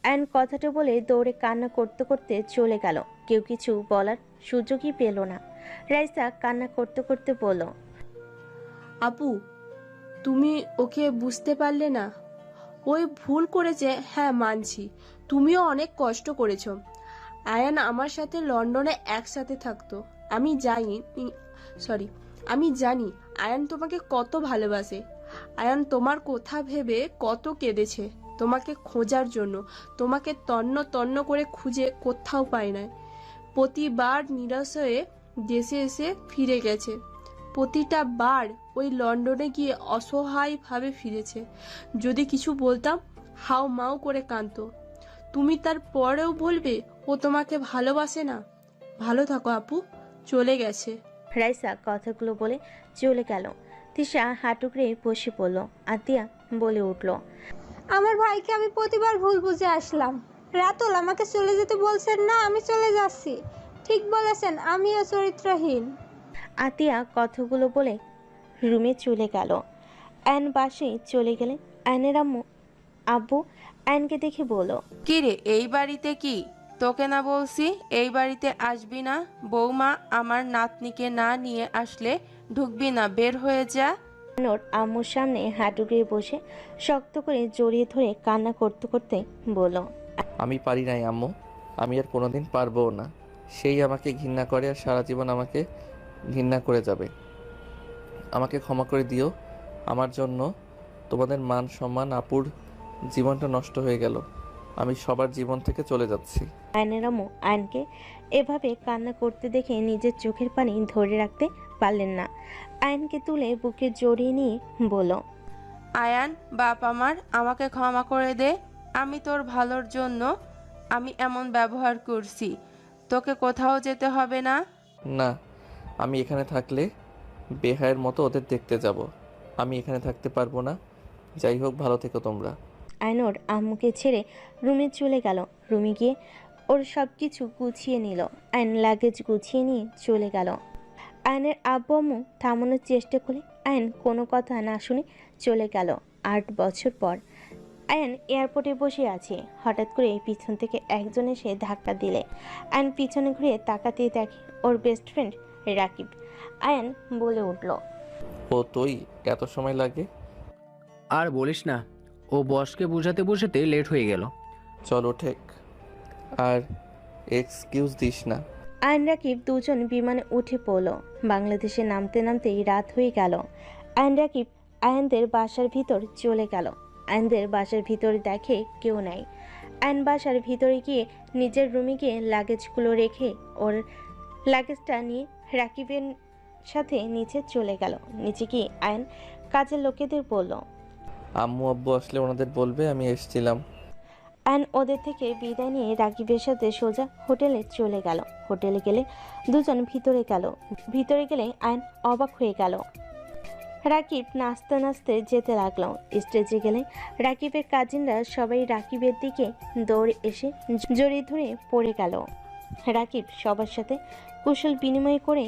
আয়ন কথাটা বলে দৌড়ে কান্না করতে করতে চলে গেল। কেউ কিছু বলার সুযোগই পেল না। রাইসা কান্না করতে করতে বলল,
আপু, তুমি ওকে বুঝতে পারলে না? ওই ভুল করেছে, হ্যাঁ মানছি। তুমিও অনেক কষ্ট করেছো। আয়ান আমার সাথে লন্ডনে একসাথে থাকতো। আমি জানি আয়ান তোমাকে কত ভালোবাসে। আয়ান তোমার কথা ভেবে কত কেঁদেছে তোমাকে খোঁজার জন্য। তোমাকে তন্ন তন্ন করে খুঁজে কোথাও পায় না। প্রতিবার নিরাশ হয়ে দেশে এসে ফিরে গেছে। প্রতিটা বার ওই লন্ডনে গিয়ে অসহায়ভাবে ফিরেছে। যদি কিছু বলতাম হাউ মাউ করে কাঁদতো। তুমি তার পরেও বলবে ও তোমাকে ভালোবাসে না? ভালো থাকো আপু, চলে গেছে।
রাইসা কথাগুলো বলে চলে গেল। তিশা হাঁটুকড়ে বসে পড়ল। আতিয়া বলে উঠল,
আমার ভাইকে আমি প্রতিবার ভুল বুঝে আসলাম। রাতুল আমাকে চলে যেতে বলছেন না, আমি চলে যাচ্ছি। ঠিক বলেছেন, আমিও চরিত্রহীন।
আতিয়া কথাগুলো বলে রুমে চলে গেল। অ্যান বাসে চলে গেলে অ্যানের আব্বু অ্যানকে দেখে বলল,
কি রে, এই বাড়িতে কি তোকে না বলছি এই বাড়িতে আসবি না? বৌমা আমার নাতনিকে না নিয়ে আসলে ঢুকবি না, বের হয়ে যা।
ওর আম্মুর সামনে হাঁটু গিয়ে বসে শক্ত করে জড়িয়ে ধরে কান্না করতে করতে বলল,
আমি পারি নাই আম্মু, আমি আর কোনোদিন পারবও না। সেই আমাকে ঘৃণা করে আর সারা জীবন আমাকে ঘৃণা করে যাবে। আমাকে ক্ষমা করে দিও। আমার জন্য তোমাদের মান সম্মান, আপুর জীবনটা নষ্ট হয়ে গেল। আমি সবার জীবন থেকে চলে যাচ্ছি।
আয়নের আম্মু আয়নকে এভাবে কান্না করতে দেখে নিজের চোখের পানি ধরে রাখতে পারলেন না। আয়নকে তুলে বুকে জড়িয়ে নিয়ে বলল,
আয়ান বাপ আমার, আমাকে ক্ষমা করে দে। আমি তোর ভালোর জন্য আমি এমন ব্যবহার করছি। তোকে কোথাও যেতে হবে না।
না, আমি এখানে থাকলে বেহায়ের মতো ওদের দেখতে যাব। আমি এখানে থাকতে পারবো না। যাই হোক, ভালো থেকো তোমরা।
আয়নোর আম্মুকে ছেড়ে রুমে চলে গেল। রুমে গিয়ে ওর সব কিছু গুছিয়ে নিল। আয়ন লাগেজ গুছিয়ে নিয়ে চলে গেল। আয়নের আব্বু আম্মু থামানোর চেষ্টা করে আয়ন কোনো কথা না শুনে চলে গেল। 8 বছর পর আয়ন এয়ারপোর্টে বসে আছে। হঠাৎ করে পিছন থেকে একজন এসে ধাক্কা দিলে আয়ন পিছনে ঘুরে তাকাতেই দেখে ওর বেস্ট ফ্রেন্ড রাকিব। আয়ন বলে উঠল,
ও তুই, এত সময় লাগে?
আর বলিস না, ও বসকে বোঝাতে বোঝাতে লেট হয়ে গেল।
চলো ঠেক, আর এক্সকিউজ দিস না।
আয়ন রাকিব দুজন বিমানে উঠে পড়ল। বাংলাদেশে নামতে নামতেই রাত হয়ে গেল। আয়ন রাকিব আয়নদের বাসার ভিতর চলে গেল। আয়নদের বাসার ভিতরে দেখে কেউ নাই। আয়ন বাসার ভিতরে গিয়ে নিজের রুমে গিয়ে লাগেজগুলো রেখে ওর লাগেজটা নিয়ে রাকিবের সাথে নিচে চলে গেল। নিচে গিয়ে আয়ন কাজের লোকেদের বলল,
আম্মু আব্বু আসলে ওনাদের বলবে আমি এসেছিলাম।
আয়ন ওদের থেকে বিদায় নিয়ে রাকিবের সাথে সোজা হোটেলে চলে গেল। হোটেলে গেলে দুজন ভিতরে গেল। ভিতরে গেলে আয়ন অবাক হয়ে গেল। রাকিব নাচতে নাচতে যেতে লাগলো। স্টেজে গেলে রাকিবের কাজিনরা সবাই রাকিবের দিকে দৌড়ে এসে জড়িয়ে ধরে পড়ে গেল। রাকিব সবার সাথে কুশল বিনিময় করে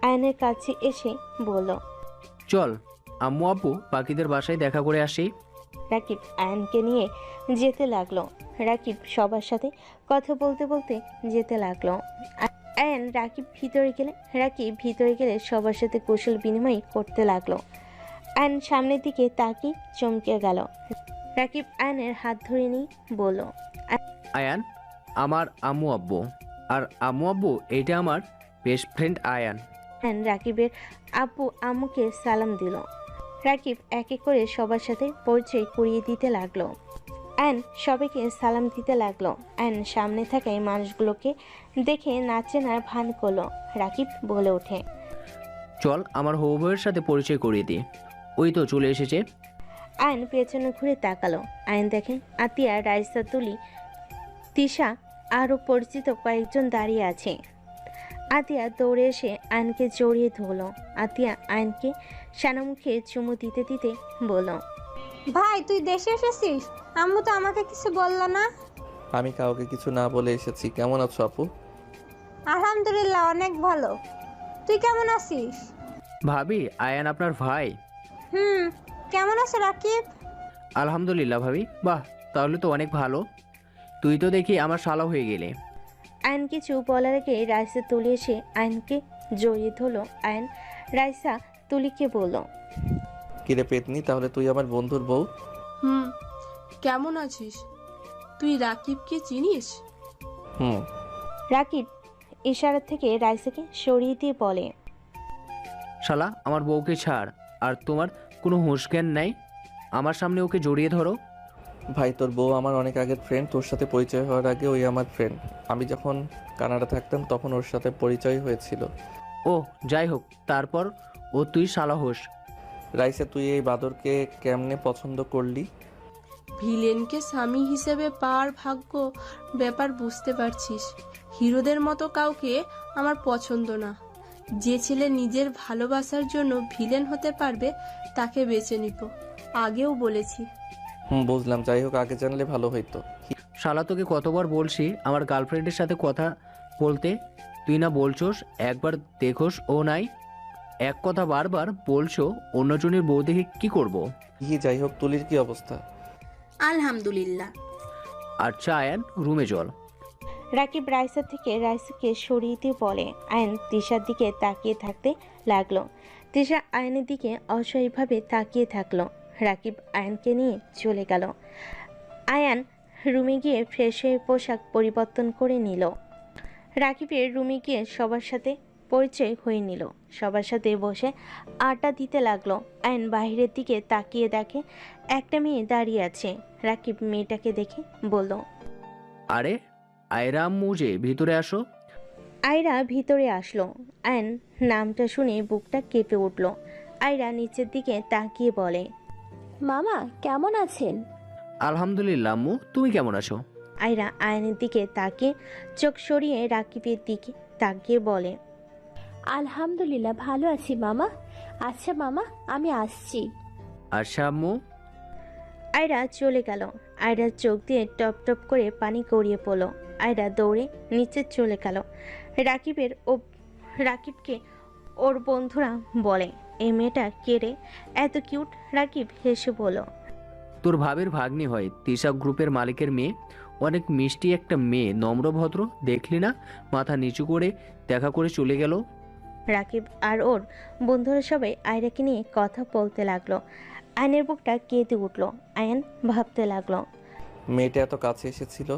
আয়নের কাছে এসে বলল,
চল আম্মু আব্বু বাকিদের বাসায় দেখা করে আসি।
রাকিব আয়নকে নিয়ে যেতে লাগলো। রাকিব সবার সাথে কথা বলতে বলতে যেতে লাগলো। আয়ন রাকিব ভিতরে গেলে সবার সাথে কুশল বিনিময় করতে লাগলো। আয়ন সামনের দিকে তাকিয়ে চমকে গেল। রাকিব আয়নের হাত ধরে নিয়ে বলল,
আয়ান আমার আম্মু আব্বু, আর আম্মু আব্বু এইটা আমার বেস্ট ফ্রেন্ড আয়ান।
আয়ন রাকিবের আব্বু আম্মুকে সালাম দিল। রাকিব এক এক করে সবার সাথে পরিচয় করিয়ে দিতে লাগলো। আয়ন সবাইকে সালাম দিতে লাগলো। আয়ন সামনে থাকা এই মানুষগুলোকে দেখে নাচেনার ভান করলো। রাকিব বলে ওঠে,
চল আমার হবু বউয়ের সাথে পরিচয় করিয়ে দিই। ওই তো চলে এসেছে।
আয়ন পেছনে ঘুরে তাকালো। আয়ন দেখে আতিয়া, রাইসা, তুলি, তিশা আরও পরিচিত কয়েকজন দাঁড়িয়ে আছে। আতিয়া দৌড়ে এসে আয়নকে জড়িয়ে ধরলো। আতিয়া আয়নকে সানামুখে চুমু দিতে দিতে বলল,
ভাই তুই দেশে এসেছিস? আম্মু তো আমাকে কিছু বললো না।
আমি কাউকে কিছু না বলে এসেছি। কেমন আছো আপু?
আলহামদুলিল্লাহ, অনেক ভালো। তুই কেমন আছিস?
ভাবি, আয়ান আপনার ভাই।
কেমন আছো রাকিব?
আলহামদুলিল্লাহ ভাবি। বাহ, তাহলে তো অনেক ভালো। তুই তো দেখি আমার শালা হয়ে গেলে।
আয়ন কিছু বলার আগে রাইসা তুলি এসে আয়নকে জড়িয়ে ধরলো। আয়ন রাইসা তুলিকে বলল,
কিরে পেতনি, তাহলে তুই আমার বন্ধুর বউ?
কেমন আছিস? তুই রাকিবকে চিনিস?
রাকিব ইশারা থেকে রাইসাকে সরিয়ে দিয়ে বলে,
শালা আমার বউকে ছাড়। আর তোমার কোনো হুঁশ জ্ঞান নাই? আমার সামনে ওকে জড়িয়ে ধরো।
ভাই, তোর বউ আমার অনেক আগের ফ্রেন্ড। তোর সাথে পরিচয় হওয়ার আগে ওই আমার ফ্রেন্ড। আমি যখন কানাডা থাকতাম তখন ওর সাথে পরিচয় হয়েছিল।
ও যাই হোক, তারপর ও তুই শালা হোস।
রাইসা, তুই এই বাদরকে কেমনে পছন্দ করলি?
ভিলেনকে স্বামী হিসেবে পাওয়ার ভাগ্য ব্যাপার বুঝতে পারছিস। হিরোদের মতো কাউকে আমার পছন্দ না। যে ছেলে নিজের ভালোবাসার জন্য ভিলেন হতে পারবে তাকে বেছে নিব, আগেও বলেছি।
বুঝলাম। যাই হোক, আগে জানলে ভালো হইতো।
শালা তোকে কতবার বলছি আমার গার্লফ্রেন্ডের সাথে কথা বলতে, তুই না বলছোস একবার দেখোস ও নাই। এক কথা বারবার বলছো, অন্যজনের বউ দেখে কি করব?
যাই হোক, তুলির কি অবস্থা?
আলহামদুলিল্লাহ।
আচ্ছা আয়ান, রুমে চল।
রাকিব রাইসা থেকে রাইসাকে সরিয়ে দিয়ে বলে। আয়ন তিশার দিকে তাকিয়ে থাকতে লাগলো। তিশা আয়নের দিকে অসহায়ভাবে তাকিয়ে থাকলো। রাকিব আয়নকে নিয়ে চলে গেল। আয়ান রুমে গিয়ে ফ্রেশ হয়ে পোশাক পরিবর্তন করে নিল। রাকিবের রুমে গিয়ে সবার সাথে পরিচয় হয়ে নিল। সবার সাথে বসে আড্ডা দিতে লাগলো। আয়ন বাহিরের দিকে তাকিয়ে দেখে একটা মেয়ে দাঁড়িয়ে আছে। রাকিব মেয়েটাকে দেখে বলল,
আরে আয়রা আম্মু যে, ভিতরে আসো।
আয়রা ভিতরে আসলো। আয়ন নামটা শুনে বুকটা কেঁপে উঠল। আয়রা নিচের দিকে তাকিয়ে বলে,
মামা কেমন আছেন?
আলহামদুলিল্লাহ আম্মু, তুমি কেমন আছো?
আয়রা আয়নের দিকে তাকিয়ে চোখ সরিয়ে রাকিবের দিকে তাকিয়ে বলে,
আলহামদুলিল্লাহ ভালো আছি মামা। আচ্ছা মামা, আমি আসছি।
আচ্ছা আম্মু।
আয়রা চলে গেল। আয়রার চোখ দিয়ে টপ টপ করে পানি গড়িয়ে পড়ল। আয়রা দৌড়ে নিচে চলে গেল। রাকিবকে ওর বন্ধুরা বলে, এই মেয়েটা কে রে, এত কিউট? রাকিব হেসে বলল,
তোর ভাবের ভাগ্নি হয়, তিশা গ্রুপের মালিকের মেয়ে। অনেক মিষ্টি একটা মেয়ে, নম্র ভদ্র। দেখলি না, মাথা নিচু করে দেখা করে চলে গেল।
রাকিব আর ওর বন্ধুরা সবাই আয়রাকে নিয়ে কথা বলতে লাগলো। আয়নের বুকটা কেঁদে উঠল। আয়ন ভাবতে লাগলো,
মেয়েটা এত কাছে এসেছিল,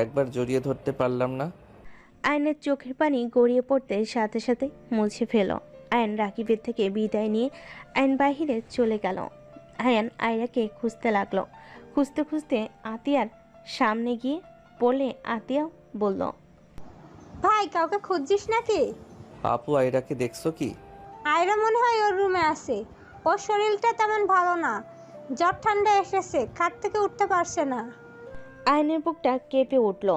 একবার জড়িয়ে ধরতে পারলাম না।
আয়নের চোখের পানি গড়িয়ে পড়তে সাথে সাথে মুছে ফেল। আয়ন রাকিবের থেকে বিদায় নিয়ে আয়ন বাহিরে চলে গেল। আয়ন আয়রাকে খুঁজতে লাগলো। খুঁজতে খুঁজতে আতিয়ার সামনে গিয়ে বলে, আতিয়া বলল,
ভাই কাউকে খুঁজছিস নাকি?
আপু, আয়রাকে দেখছো কি?
আয়রা মনে হয় ওর রুমে আছে। ওর শরীরটা তেমন ভালো না, জ্বর ঠান্ডা এসেছে, খাট থেকে উঠতে পারছে না।
আয়নের বুকটা কেঁপে উঠল।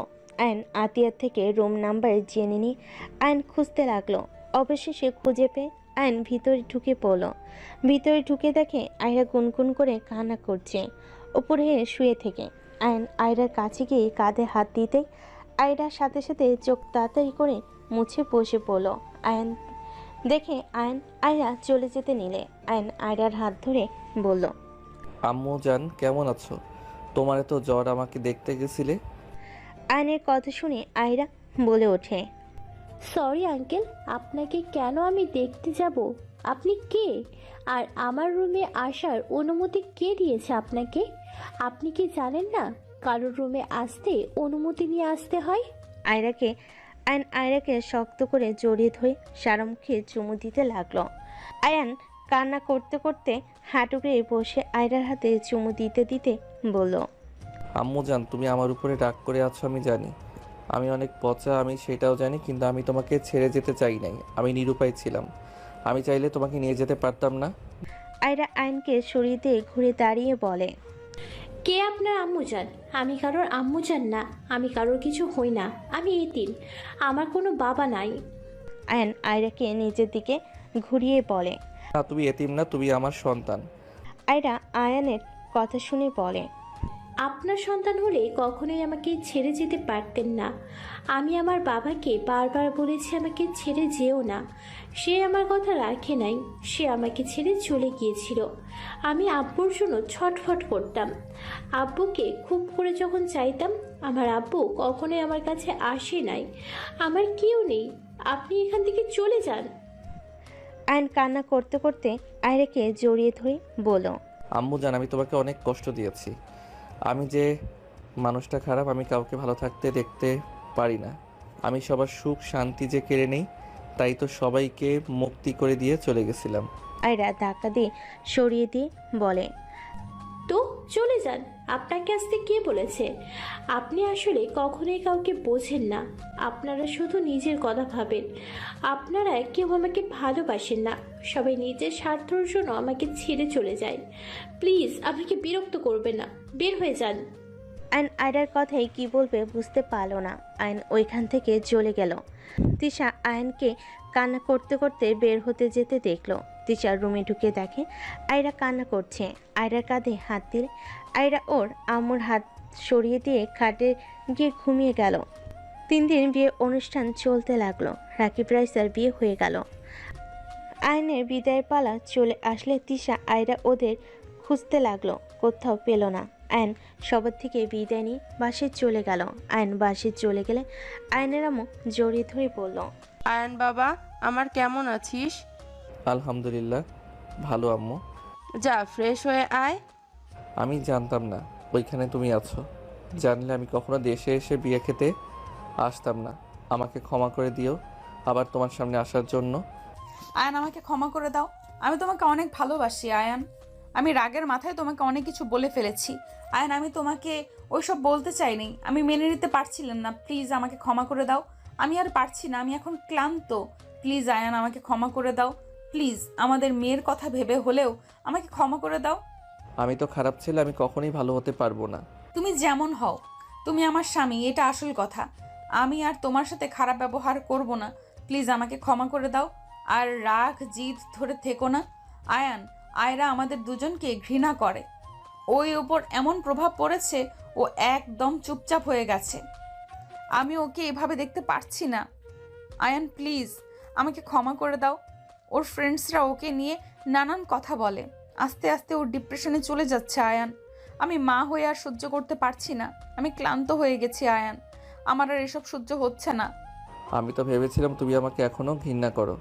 আয়ন আতিয়ার থেকে রুম নাম্বার জেনে নিয়ে আয়ন খুঁজতে লাগলো। অবশেষে খুঁজে পেয়ে আয়ন ভিতরে ঢুকে পড়ল। ভিতরে ঢুকে দেখে আয়রা গুনগুন করে কান্না করছে উপরে শুয়ে থেকে। আয়ন আয়রার কাছে গিয়ে কাঁধে হাত দিতে আয়রার সাথে সাথে চোখ তাড়াতাড়ি করে মুছে বসে পড়ল। আয়ন দেখে আয়রা চলে যেতে নিলে আয়ন আয়রার হাত ধরে বলল,
আম্মু জান, কেমন আছো? তোমার এত জ্বর, আমাকে দেখতে গেছিলে?
আয়নের কথা শুনে আয়রা বলে ওঠে,
সরি আঙ্কেল, আপনাকে কেন আমি দেখতে যাব? আপনি কে? আর আমার রুমে আসার অনুমতি কে দিয়েছে আপনাকে? আপনি কি জানেন না কারোর রুমে আসতে অনুমতি নিয়ে আসতে হয়?
আয়রাকে শক্ত করে জড়িয়ে ধরে সারামুখে চুমু দিতে লাগলো। আয়ান কান্না করতে করতে হাঁটু গেড়ে বসে আয়রার হাতে চুমু দিতে দিতে বলল,
আম্মু জান, তুমি আমার উপরে রাগ করে আছো আমি জানি। আমি অনেক পচা, আমি সেটাও জানি, কিন্তু আমি তোমাকে ছেড়ে যেতে চাই নাই। আমি নিরুপায় ছিলাম। আমি চাইলে তোমাকে নিয়ে যেতে পারতাম না?
আয়রা আয়নকে সরিয়ে দিয়ে ঘুরে দাঁড়িয়ে বলে,
কে আপনার আম্মু যান? আমি কারোর আম্মু যান না, আমি কারোর কিছু হই না, আমি এতিম, আমার কোনো বাবা নাই।
আয়ন আয়রাকে নিজের দিকে ঘুরিয়ে বলে,
না, তুমি এতিম না, তুমি আমার সন্তান।
আয়রা আয়নের কথা শুনে বলে,
আপনার সন্তান হলে কখনোই আমাকে ছেড়ে যেতে পারতেন না। আমি আমার বাবাকে বারবার বলেছি আমাকে ছেড়ে যেও না, সে আমার কথা রাখে নাই, সে আমাকে ছেড়ে চলে গিয়েছিল। আমি আব্বুর জন্য ছটফট করতাম, আব্বুকে খুব করে যখন চাইতাম, আমার আব্বু কখনোই আমার কাছে আসে নাই। আমার কেউ নেই, আপনি এখান থেকে চলে যান।
আয়ন কান্না করতে করতে আয়রাকে জড়িয়ে ধরে বলল,
আম্মু জান, আমি তোমাকে অনেক কষ্ট দিয়েছি। আমি যে মানুষটা খারাপ, আমি কাউকে ভালো থাকতে দেখতে পারি না। আমি সবার সুখ শান্তি যে কেড়ে নেই, তাই তো সবাইকে মুক্তি করে দিয়ে চলে গেছিলাম।
আয়রা ধাক্কা দিয়ে সরিয়ে দিয়ে বলে,
তো চলে যান, আপনাকে আসতে কে বলেছে? আপনি আসলে কখনোই কাউকে বোঝেন না, আপনারা শুধু নিজের কথা ভাবেন। আপনারা কেউ আমাকে ভালোবাসেন না, সবাই নিজের স্বার্থের জন্য আমাকে ছেড়ে চলে যায়। প্লিজ আমাকে বিরক্ত করবেন না, বের হয়ে যান।
আয়ন আয়রার কথাই কি বলবে বুঝতে পারল না। আয়ন ওইখান থেকে চলে গেল। তিশা আয়নকে কান্না করতে করতে বের হতে যেতে দেখলো। তিশার রুমে ঢুকে দেখে আয়রা কান্না করছে। আয়রার কাঁধে হাত দিলে আয়রা ওর আম্মুর হাত সরিয়ে দিয়ে খাটে গিয়ে ঘুমিয়ে গেল। 3 দিন বিয়ে অনুষ্ঠান চলতে লাগলো। রাকিব রাইসার বিয়ে হয়ে গেল। আয়নের বিদায়ের পালা চলে আসলে তিশা আয়রা ওদের খুঁজতে লাগলো, কোথাও পেল না। আয়ন সবার থেকে বিদায় নিয়ে বাসে চলে গেল। আয়ন বাসে চলে গেলে আয়নের আম্মু জড়িয়ে ধরে বলল,
আয়ন বাবা, আমার কেমন আছিস?
আলহামদুলিল্লাহ ভালো আম্মু।
যা ফ্রেশ হয়ে আয়।
আমি জানতাম না ওইখানে তুমি আছো। জানলে আমি কখনো দেশে এসে বিয়ে খেতে আসতাম না। আমাকে ক্ষমা করে দিও আবার তোমার সামনে আসার জন্য।
আয়ান, আমাকে ক্ষমা করে দাও। আমি তোমাকে অনেক ভালোবাসি আয়ান। আমি রাগের মাথায় তোমাকে অনেক কিছু বলে ফেলেছি আয়ান। আমি তোমাকে ওইসব বলতে চাইনি, আমি মেনে নিতে পারছিলাম না। প্লিজ আমাকে ক্ষমা করে দাও। আমি আর পারছি না, আমি এখন ক্লান্ত। প্লিজ আয়ান, আমাকে ক্ষমা করে দাও। প্লিজ, আমাদের মেয়ের কথা ভেবে হলেও আমাকে ক্ষমা করে দাও।
আমি তো খারাপ ছেলে, আমি কখনোই ভালো হতে পারবো না।
তুমি যেমন হও, তুমি আমার স্বামী, এটা আসল কথা। আমি আর তোমার সাথে খারাপ ব্যবহার করব না। প্লিজ আমাকে ক্ষমা করে দাও। আর রাগ জিদ ধরে থেকো না আয়ান। আয়রা আমাদের দুজনকে ঘৃণা করে। ওই ওপর এমন প্রভাব পড়েছে, ও একদম চুপচাপ হয়ে গেছে। আমি ওকে এভাবে দেখতে পারছি না আয়ান। প্লিজ আমাকে ক্ষমা করে দাও। ওর ফ্রেন্ডসরা ওকে নিয়ে নানান কথা বলে। আস্তে আস্তে ওর ডিপ্রেশনে চলে যাচ্ছে আয়ান। আমি মা হয়ে আর সহ্য করতে পারছি না। আমি ক্লান্ত হয়ে গেছি আয়ান, আমার আর এসব সহ্য হচ্ছে না।
আমি তো ভেবেছিলাম তুমি আমাকে এখনো ঘৃণা করো।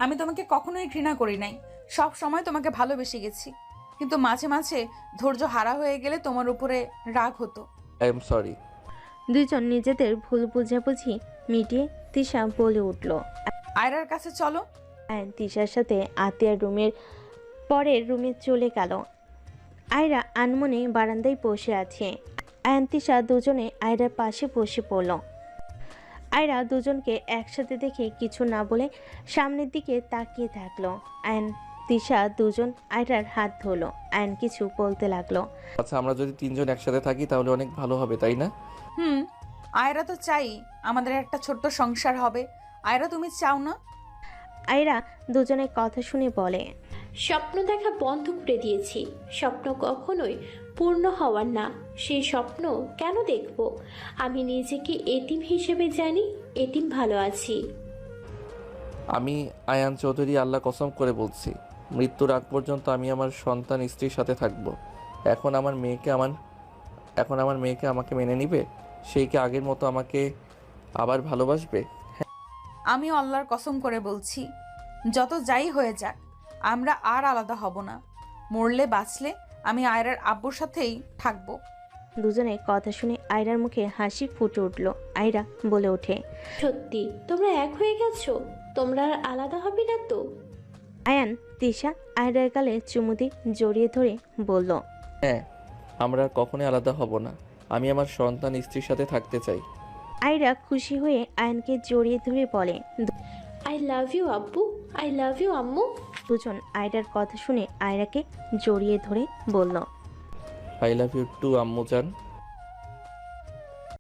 আমি তোমাকে কখনোই ঘৃণা করি নাই, সব সময় তোমাকে ভালোবেসে গেছি। কিন্তু মাঝে মাঝে ধৈর্য হারা হয়ে গেলে তোমার উপরে রাগ হতো।
I am sorry.
দুইজন নিজেদের ভুল বুঝাবুঝি মিটিয়ে তিশা বলে উঠল,
আয়রার কাছে চলো।
আয়ন তিশার সাথে আতিয়ার রুমের পরের রুমে চলে গেল। আয়রা আনমনে বারান্দায় বসে আছে। আয়ন তিশা দুজনে আয়রার পাশে বসে পড়ল। আয়রা দুজনকে একসাথে দেখে কিছু না বলে সামনের দিকে তাকিয়ে থাকলো। আয়ন তিশা দুজন আয়রার হাত ধরলো। আয়ন কিছু বলতে লাগলো।
আচ্ছা, আমরা যদি 3 জন একসাথে থাকি তাহলে অনেক ভালো হবে, তাই না?
আয়রা তো চাই আমাদের একটা ছোট্ট সংসার হবে। আয়রা, তুমি চাও না?
আয়রা দুজনের কথা শুনে বলে,
স্বপ্ন দেখা বন্ধ করে দিয়েছি। স্বপ্ন কখনোই পূর্ণ হওয়ার না, সেই স্বপ্ন কেন দেখব? আমি নিজেকে এতিম হিসেবে জানি, এতিম ভালো আছি।
আমি আয়ান চৌধুরী আল্লাহ কসম করে বলছি, মৃত্যুর আগ পর্যন্ত আমি আমার সন্তান স্ত্রীর সাথে থাকব। এখন আমার মেয়েকে আমাকে মেনে নিবে? সেই কি আগের মতো আমাকে আবার ভালোবাসবে?
আমি আল্লাহর কসম করে বলছি, যত যাই হয়ে যাক আমরা আর আলাদা হব না। মরলে বাঁচলে আমি আয়রার আব্বুর সাথেই থাকবো।
দুজনের কথা শুনে আয়রার মুখে হাসি ফুটে উঠল। আয়রা বলে ওঠে,
সত্যি তোমরা এক হয়ে গেছো? তোমরা আর আলাদা হবে না তো?
আয়ান তিশা আয়রার গালে চুমুদি জড়িয়ে ধরে বলল,
হ্যাঁ, আমরা আর কখনোই আলাদা হব না। আমি আমার সন্তান স্ত্রীর সাথে থাকতে চাই।
আয়রা খুশি হয়ে আয়ানকে জড়িয়ে ধরে বলে।
আই লাভ ইউ আব্বু, আই লাভ ইউ আম্মু।
দুজন আয়রার কথা শুনে আয়রাকে জড়িয়ে ধরে বলল,
আই লাভ ইউ টু আম্মু জান।